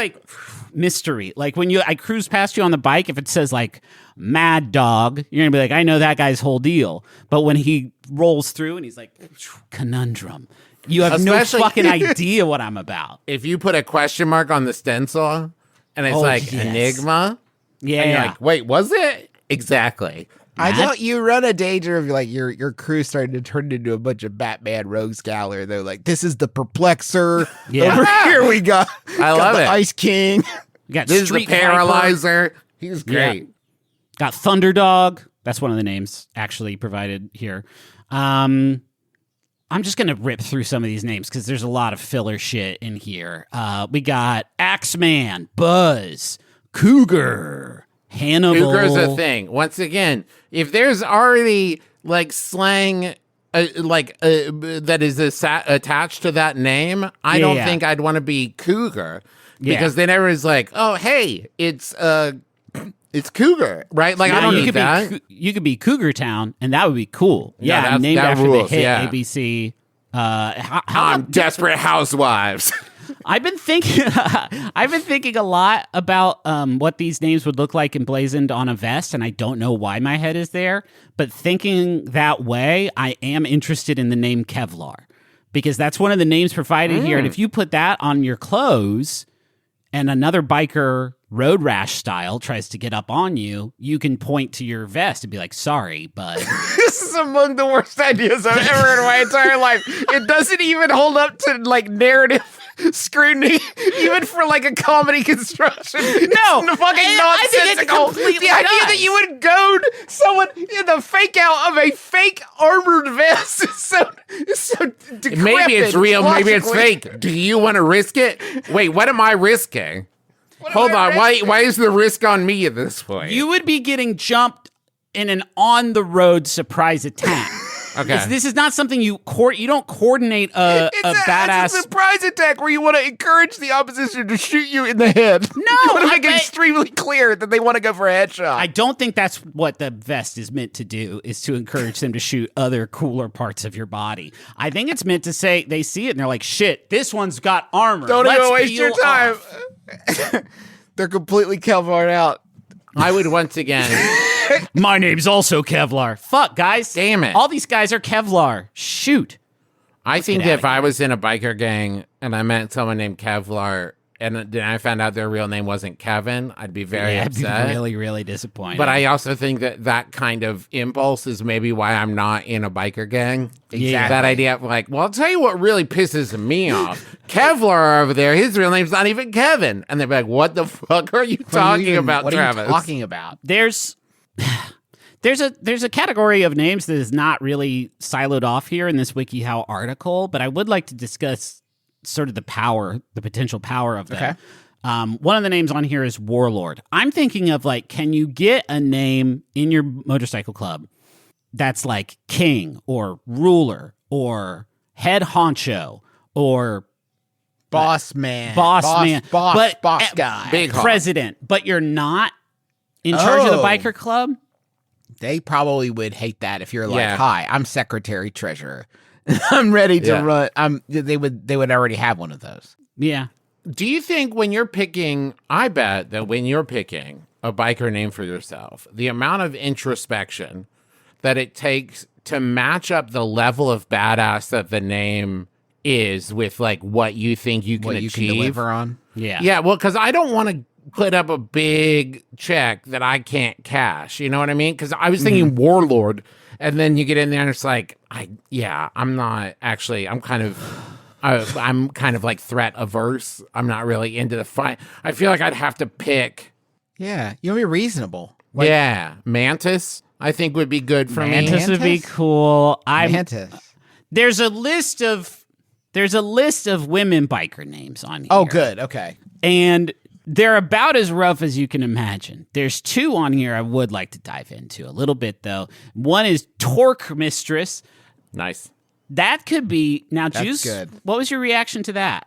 mystery. Like when I cruise past you on the bike, if it says like Mad Dog, you're gonna be like, I know that guy's whole deal. But when he rolls through and he's like Conundrum, you have Especially- no fucking idea what I'm about. If you put a question mark on the stencil and it's like yes. Enigma, Yeah. and you're like, wait, was it? Exactly. I thought you run a danger of like your crew starting to turn into a bunch of Batman rogues gallery. They're like, this is the Perplexer. Yeah. Over here we got. I love the it. Ice King. You got This is the Street Viper. Paralyzer. He's great. Yeah. Got Thunderdog. That's one of the names actually provided here. I'm just going to rip through some of these names because there's a lot of filler shit in here. We got Axeman, Buzz, Cougar, Hannibal. Cougar's a thing. Once again, if there's already like slang that is attached to that name, I don't think I'd want to be Cougar because then everyone's like, oh, hey, it's Cougar, right? Like, I don't need that. You could be Cougar Town, and that would be cool. Yeah, Yeah, named that after rules, the hit yeah. ABC. I'm Desperate Housewives. I've been thinking a lot about what these names would look like emblazoned on a vest, and I don't know why my head is there. But thinking that way, I am interested in the name Kevlar because that's one of the names provided here. And if you put that on your clothes, and another biker road rash style tries to get up on you, you can point to your vest and be like, "Sorry, bud." This is among the worst ideas I've ever heard in my entire life. It doesn't even hold up to like narrative scrutiny, even for like a comedy construction. No, it's fucking nonsensical. The idea that you would goad someone in the fake out of a fake armored vest is so decrepit. Maybe it's real, maybe it's logically. fake. Do you want to risk it? Wait, what am I risking? Hold on, why is the risk on me at this point? You would be getting jumped in an on-the-road surprise attack. Okay. This is not something you don't coordinate a badass It's a surprise attack where you want to encourage the opposition to shoot you in the head. No, you want to I make it bet- extremely clear that they want to go for a headshot. I don't think that's what the vest is meant to do, is to encourage them to shoot other cooler parts of your body. I think it's meant to say they see it and they're like, shit, this one's got armor. Don't Let's even waste your peel time. off." They're completely Kevlar out. I would once again. My name's also Kevlar. Fuck, guys. Damn it. All these guys are Kevlar. Shoot. I think get if I was in a biker gang and I met someone named Kevlar and then I found out their real name wasn't Kevin, I'd be very I'd be upset. really, really disappointed. But I also think that kind of impulse is maybe why I'm not in a biker gang. Exactly. That idea of like, well, I'll tell you what really pisses me off. Kevlar over there, his real name's not even Kevin. And they'd be like, what the fuck are you talking about, what Travis? are you talking about? There's a category of names that is not really siloed off here in this WikiHow article, but I would like to discuss sort of the potential power of them. Okay. One of the names on here is Warlord. I'm thinking of like, can you get a name in your motorcycle club that's like King or Ruler or Head Honcho or Boss man. Boss man, but boss guy. Big hog. President, but you're not in charge of the Oh. biker club? They probably would hate that if you're like, Yeah. "Hi, I'm secretary treasurer. I'm ready to Yeah. run." They would already have one of those. Yeah. Do you think when you're picking, I bet that when you're picking a biker name for yourself, the amount of introspection that it takes to match up the level of badass that the name is with like what you think you can What you achieve. can deliver on. Yeah. Yeah, well, because I don't want to put up a big check that I can't cash. You know what I mean? Because I was thinking Warlord, and then you get in there and it's like, I'm not actually. I'm kind of like threat averse. I'm not really into the fight. I feel like I'd have to pick. Yeah, you want to be reasonable. Mantis. I think would be good for me. Mantis would be cool. Mantis. There's a list of women biker names on here. Oh, good. Okay. And they're about as rough as you can imagine. There's 2 on here I would like to dive into a little bit, though. One is Torque Mistress. Nice. That could be... Now, That's Juice, good. what was your reaction to that?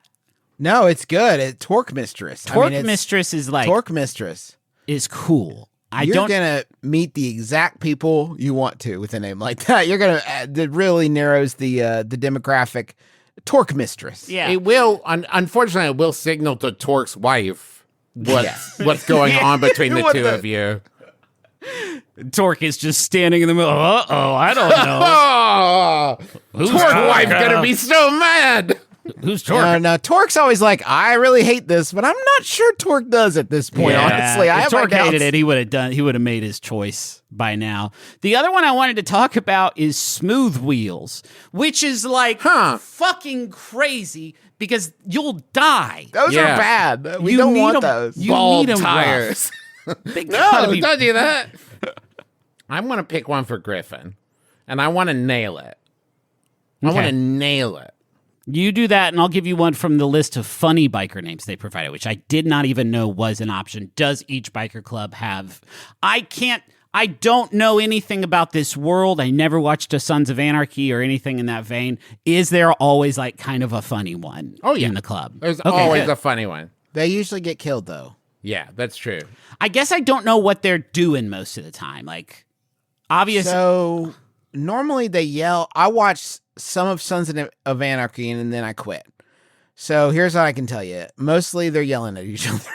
No, it's good. Torque Mistress. Mistress is like... Torque Mistress is cool. You're gonna meet the exact people you want to with a name like that. You're gonna that really narrows the demographic. Torque Mistress. Yeah, it will. Unfortunately, it will signal to Torque's wife what's going on between the two of you. Torque is just standing in the middle. I don't know. Who's Torque's wife gonna be so mad? Who's Torque? No, Torque's always like, I really hate this, but I'm not sure Torque does at this point. Honestly, if I have Torque my doubts. hated it, he would have made his choice by now. The other one I wanted to talk about is Smooth Wheels, which is like fucking crazy because you'll die. Those are bad. We don't want those. You Bald need them tires. No, don't do that. I'm gonna pick one for Griffin, and I want to nail it. I want to nail it. You do that, and I'll give you one from the list of funny biker names they provided, which I did not even know was an option. Does each biker club have? I don't know anything about this world. I never watched a Sons of Anarchy or anything in that vein. Is there always like kind of a funny one in the club? There's always a funny one. They usually get killed, though. Yeah, that's true. I guess I don't know what they're doing most of the time. Like, obviously. So normally they yell. I watch some of Sons of Anarchy and then I quit. So here's what I can tell you. Mostly they're yelling at each other.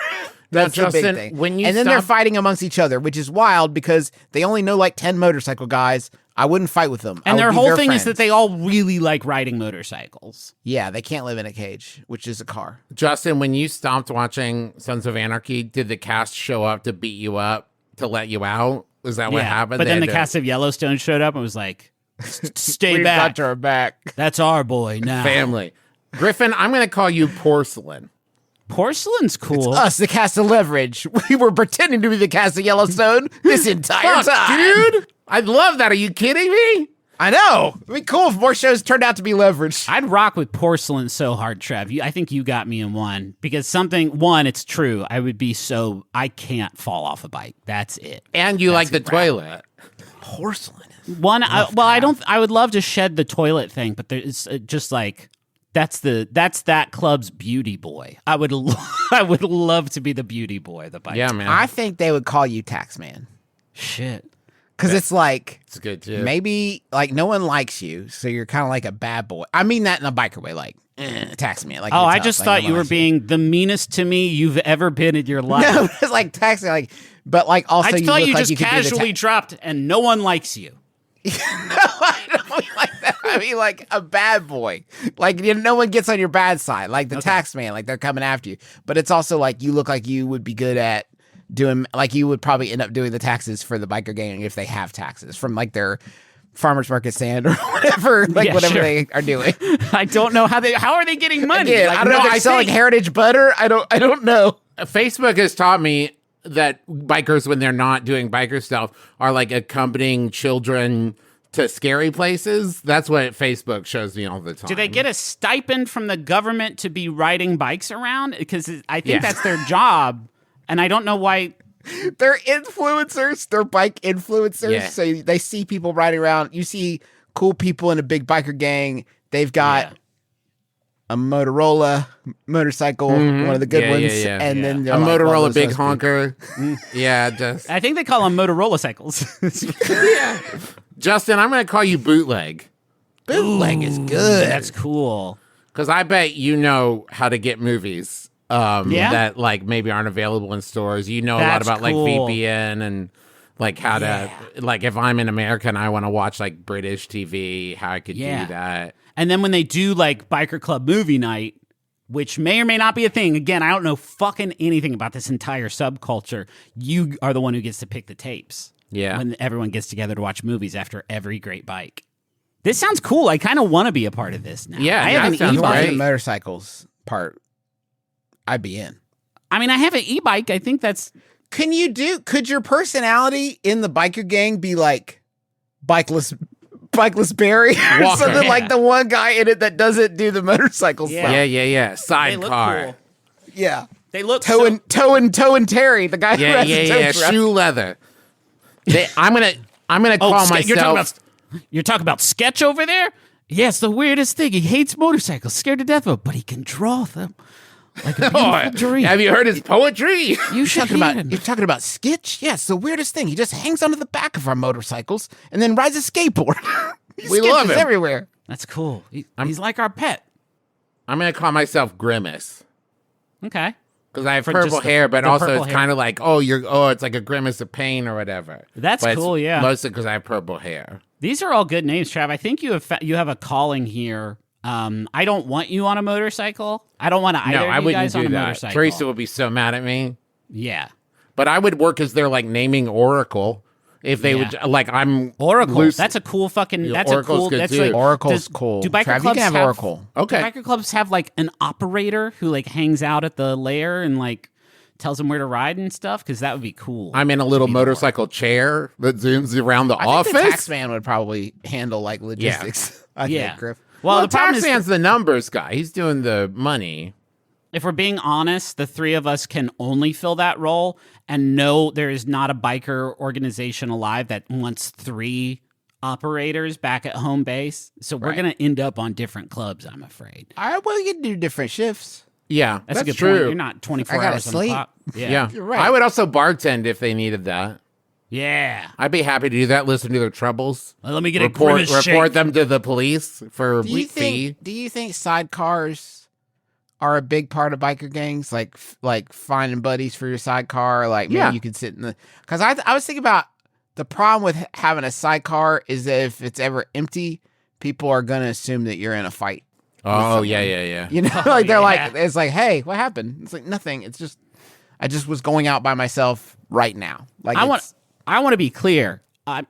That's the big thing. And then they're fighting amongst each other, which is wild because they only know like 10 motorcycle guys. I wouldn't fight with them. And their whole thing is that they all really like riding motorcycles. Yeah, they can't live in a cage, which is a car. Justin, when you stopped watching Sons of Anarchy, did the cast show up to beat you up to let you out? Is that what happened? But then the cast of Yellowstone showed up and was like, stay We've back. got our back. That's our boy now. Family. Griffin, I'm going to call you Porcelain. Porcelain's cool. It's us, the cast of Leverage. We were pretending to be the cast of Yellowstone this entire time. Dude, I love that. Are you kidding me? I know. It'd be cool if more shows turned out to be Leverage. I'd rock with Porcelain so hard, Trev. I think you got me in one. Because it's true. I can't fall off a bike. That's it. And you like the toilet. Porcelain. I would love to shed the toilet thing, but it's just like, that's that club's beauty boy. I would love to be the beauty boy, the bike. Yeah, man. I think they would call you Taxman. Shit. Because it's like, it's good too. Maybe like no one likes you, so you're kind of like a bad boy. I mean that in a biker way, like Taxman. Like, I just thought you were being the meanest to me you've ever been in your life. No, it's like Taxman, like, but like also I thought you look just like you casually dropped and no one likes you. No, I don't mean like that. I mean like a bad boy. Like no one gets on your bad side. Like the Taxman, like they're coming after you. But it's also like you look like you would be good at doing, like you would probably end up doing the taxes for the biker gang if they have taxes from like their farmers market stand or whatever, they are doing. I don't know how are they getting money? Again, I don't know if they're selling heritage butter. I don't know. Facebook has taught me that bikers, when they're not doing biker stuff, are like accompanying children to scary places. That's what Facebook shows me all the time. Do they get a stipend from the government to be riding bikes around? Because I think that's their job, and I don't know why. They're influencers. They're bike influencers. Yeah. So they see people riding around. You see cool people in a big biker gang. They've got a Motorola motorcycle, one of the good ones, and then a Motorola big honker. I think they call them Motorola cycles. Yeah. Justin, I'm going to call you Bootleg. Bootleg is good. That's cool. Because I bet you know how to get movies that like maybe aren't available in stores. You know a lot about like VPN and Like how to, like if I'm in America and I want to watch like British TV, how I could do that. And then when they do like biker club movie night, which may or may not be a thing. Again, I don't know fucking anything about this entire subculture. You are the one who gets to pick the tapes. Yeah. When everyone gets together to watch movies after every great bike. This sounds cool. I kind of want to be a part of this now. Yeah, I have an The e-bike. motorcycles part, I'd be in. I mean, I have an e-bike. I think that's... Could your personality in the biker gang be like bikeless Barry or Walker. something like the one guy in it that doesn't do the motorcycle stuff? Yeah. They look Sidecar. cool. Yeah. They look Toe and Terry, the guy who has the tow truck. Shoe leather. I'm gonna call myself. You're talking about Sketch over there? Yeah, it's the weirdest thing. He hates motorcycles, scared to death of them, but he can draw them like a beautiful dream. Have you heard his poetry? You should Talking hear about him. you're talking about Skitch? Yes, the weirdest thing. He just hangs onto the back of our motorcycles and then rides a skateboard. We love him everywhere. That's cool. He's like our pet. I'm gonna call myself Grimace Okay. because I have For purple just hair, but the also purple it's hair. kind of like it's like a grimace of pain or whatever. That's But it's cool, yeah. Mostly because I have purple hair. These are all good names, Trav. I think you have a calling here. I don't want you on a motorcycle. I don't want to either No, of I you wouldn't guys do on a that. motorcycle. Teresa would be so mad at me. Yeah. But I would work as their like naming oracle if they would like I'm Oracle. loose- That's a cool fucking. Yeah, That's Oracle's a cool. good That's too. like Oracle's cool. Do biker Trav, you clubs can have Oracle. Okay. Do biker clubs have like an operator who like hangs out at the lair and like tells them where to ride and stuff? Because that would be cool. I'm in a little motorcycle chair that zooms around the office. I think the tax man would probably handle like logistics. I think, Griff. Well, the the problem tax is, man's the numbers guy. He's doing the money. if we're being honest, the three of us can only fill that role. And no, there is not a biker organization alive that wants 3 operators back at home base. So we're going to end up on different clubs, I'm afraid. All right, well, you can do different shifts. Yeah, That's a good true. point. You're not 24 I gotta hours on the sleep. clock. Yeah, You're right. I would also bartend if they needed that. Yeah. I'd be happy to do that. Listen to their troubles. Well, let me get report a grimace report shake. them to the police for Do you fee. think sidecars are a big part of biker gangs? Like finding buddies for your sidecar? Like maybe you could sit in the... Because I was thinking about the problem with having a sidecar is that if it's ever empty, people are going to assume that you're in a fight. Oh, yeah. You know, like they're like, it's like, hey, what happened? It's like nothing. It's just, I just was going out by myself right now. Like I want to be clear.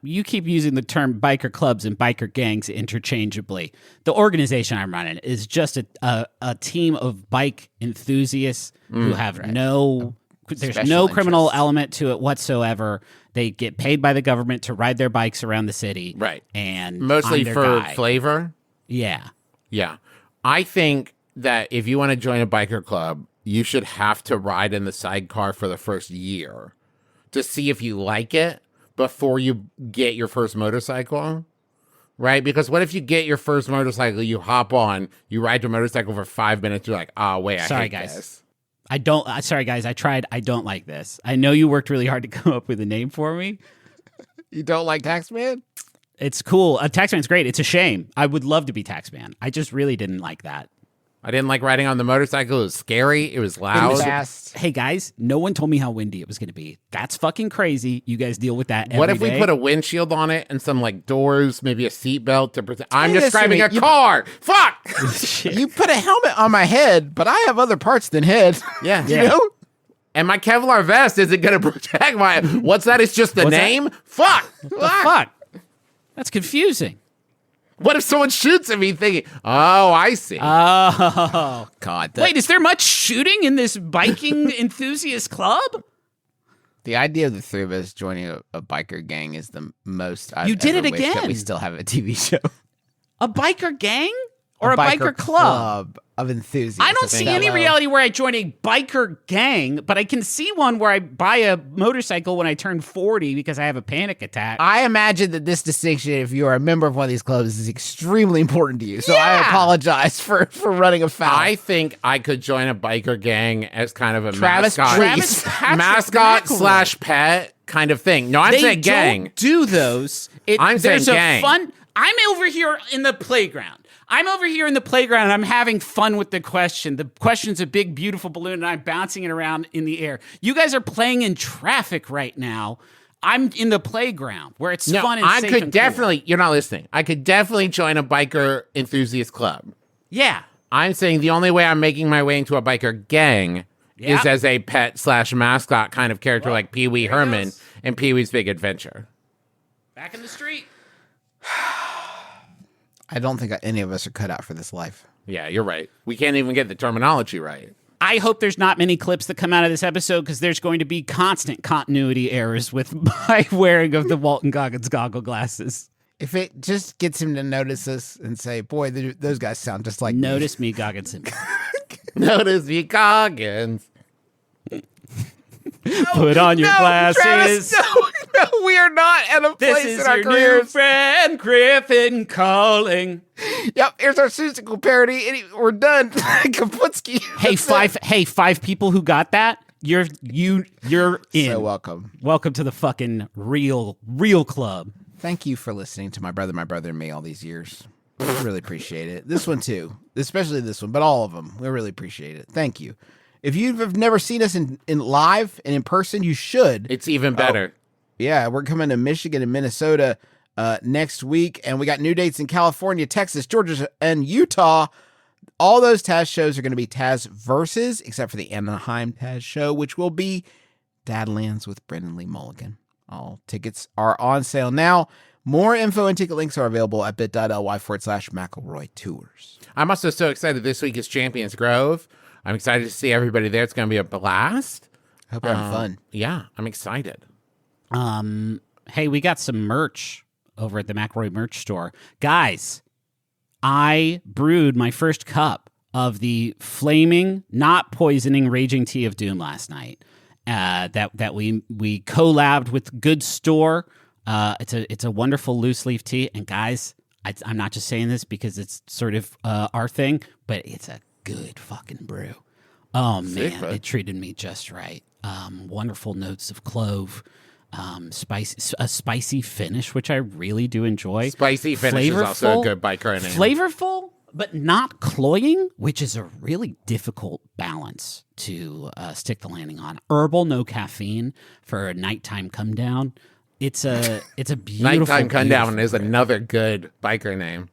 You keep using the term biker clubs and biker gangs interchangeably. The organization I'm running is just a team of bike enthusiasts who have there's no Special criminal interest. element to it whatsoever. They get paid by the government to ride their bikes around the city. Right. And Mostly I'm their for guy. flavor. Yeah. Yeah. I think that if you want to join a biker club, you should have to ride in the sidecar for the first year to see if you like it before you get your first motorcycle. Right? Because what if you get your first motorcycle, you hop on, you ride your motorcycle for 5 minutes, you're like, oh, wait, I Sorry, hate guys. this. Sorry, guys. I tried. I don't like this. I know you worked really hard to come up with a name for me. You don't like Taxman? It's cool. Taxman's great. It's a shame. I would love to be Taxman. I just really didn't like that. I didn't like riding on the motorcycle. It was scary. It was loud. Fast. Hey, guys, no one told me how windy it was going to be. That's fucking crazy. You guys deal with that What every if we day. put a windshield on it and some like doors, maybe a seatbelt to protect? I'm Hey, describing a listen, car. Fuck. You put a helmet on my head, but I have other parts than head. Yeah. You know? And my Kevlar vest isn't going to protect my... What's that? It's just the What's that? name? Fuck! the fuck? That's confusing. What if someone shoots at me thinking, oh, I see. Oh. God. Wait, is there much shooting in this biking enthusiast club? The idea of the three of us joining a biker gang is the most I've You did ever it wished that we again. still have a TV show. A biker gang? Or a biker club? of enthusiasts. I don't see any reality where I join a biker gang, but I can see one where I buy a motorcycle when I turn 40 because I have a panic attack. I imagine that this distinction, if you are a member of one of these clubs, is extremely important to you. So I apologize for running afoul. I think I could join a biker gang as kind of a Travis, mascot McElroy. slash pet kind of thing. No, I'm They saying gang. don't do those. I'm saying there's a gang. fun. I'm over here in the playground. And I'm having fun with the question. The question's a big, beautiful balloon, and I'm bouncing it around in the air. You guys are playing in traffic right now. I'm in the playground where it's fun and I safe could and definitely. You're not listening. I could definitely join a biker enthusiast club. cool. Yeah. I'm saying the only way I'm making my way into a biker gang is as a pet/mascot kind of character like Pee Wee Herman in Pee Wee's Big Adventure. Back in the street. I don't think any of us are cut out for this life. Yeah, you're right. We can't even get the terminology right. I hope there's not many clips that come out of this episode because there's going to be constant continuity errors with my wearing of the Walton Goggins goggle glasses. If it just gets him to notice us and say, boy, those guys sound just like Notice me, Goggins-Senpai. Notice me, Goggins. Put on your glasses. Travis, no, we are not at a place This is in our your careers. new friend, Griffin calling. Yep, here's our Susical parody. We're done. Kaputski. Hey, five people who got that. You're in. So welcome. Welcome to the fucking real club. Thank you for listening to my brother, and me all these years. I really appreciate it. This one too, especially this one, but all of them. We really appreciate it. Thank you. If you've never seen us in live and in person, you should. It's even better. Yeah, we're coming to Michigan and Minnesota next week, and we got new dates in California, Texas, Georgia, and Utah. All those Taz shows are going to be Taz Versus, except for the Anaheim Taz show, which will be Dadlands with Brendan Lee Mulligan. All tickets are on sale now. More info and ticket links are available at bit.ly/McElroy Tours. I'm also so excited. This week is Champions Grove. I'm excited to see everybody there. It's going to be a blast. Hope you're having fun. Yeah, I'm excited. Hey, we got some merch over at the McElroy merch store. Guys, I brewed my first cup of the flaming, not poisoning, raging tea of doom last night. That we collabed with Good Store. It's a wonderful loose leaf tea. And guys, I'm not just saying this because it's sort of our thing, but it's a good fucking brew. Oh man, it treated me just right. Wonderful notes of clove, a spicy finish, which I really do enjoy. Spicy finish is also a good biker name. Flavorful, but not cloying, which is a really difficult balance to stick the landing on. Herbal, no caffeine for a nighttime come down. It's a beautiful Nighttime come down brew. is another good biker name.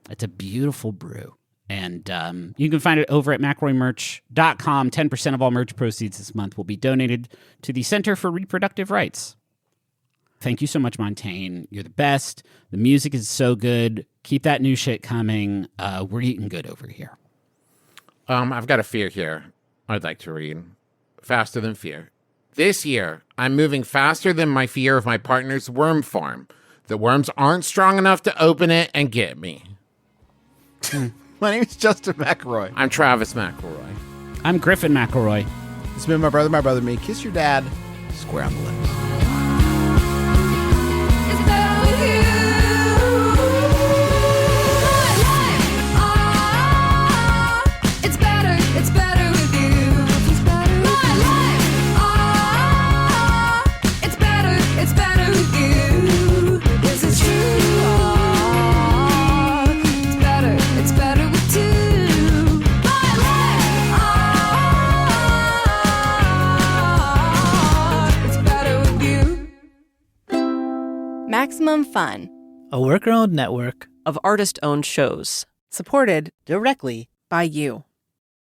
It's a beautiful brew. And you can find it over at McElroymerch.com. 10% of all merch proceeds this month will be donated to the Center for Reproductive Rights. Thank you so much, Montaigne. You're the best. The music is so good. Keep that new shit coming. We're eating good over here. I've got a fear here I'd like to read. Faster than fear. This year, I'm moving faster than my fear of my partner's worm farm. The worms aren't strong enough to open it and get me. My name is Justin McElroy. I'm Travis McElroy. I'm Griffin McElroy. It's been my brother, and me. Kiss your dad square on the lips. It's better with you. It's better with you. My life, it's better with you. This is true. It's better with two. My life, it's better with you. Maximum Fun, a worker-owned network of artist-owned shows, supported directly by you.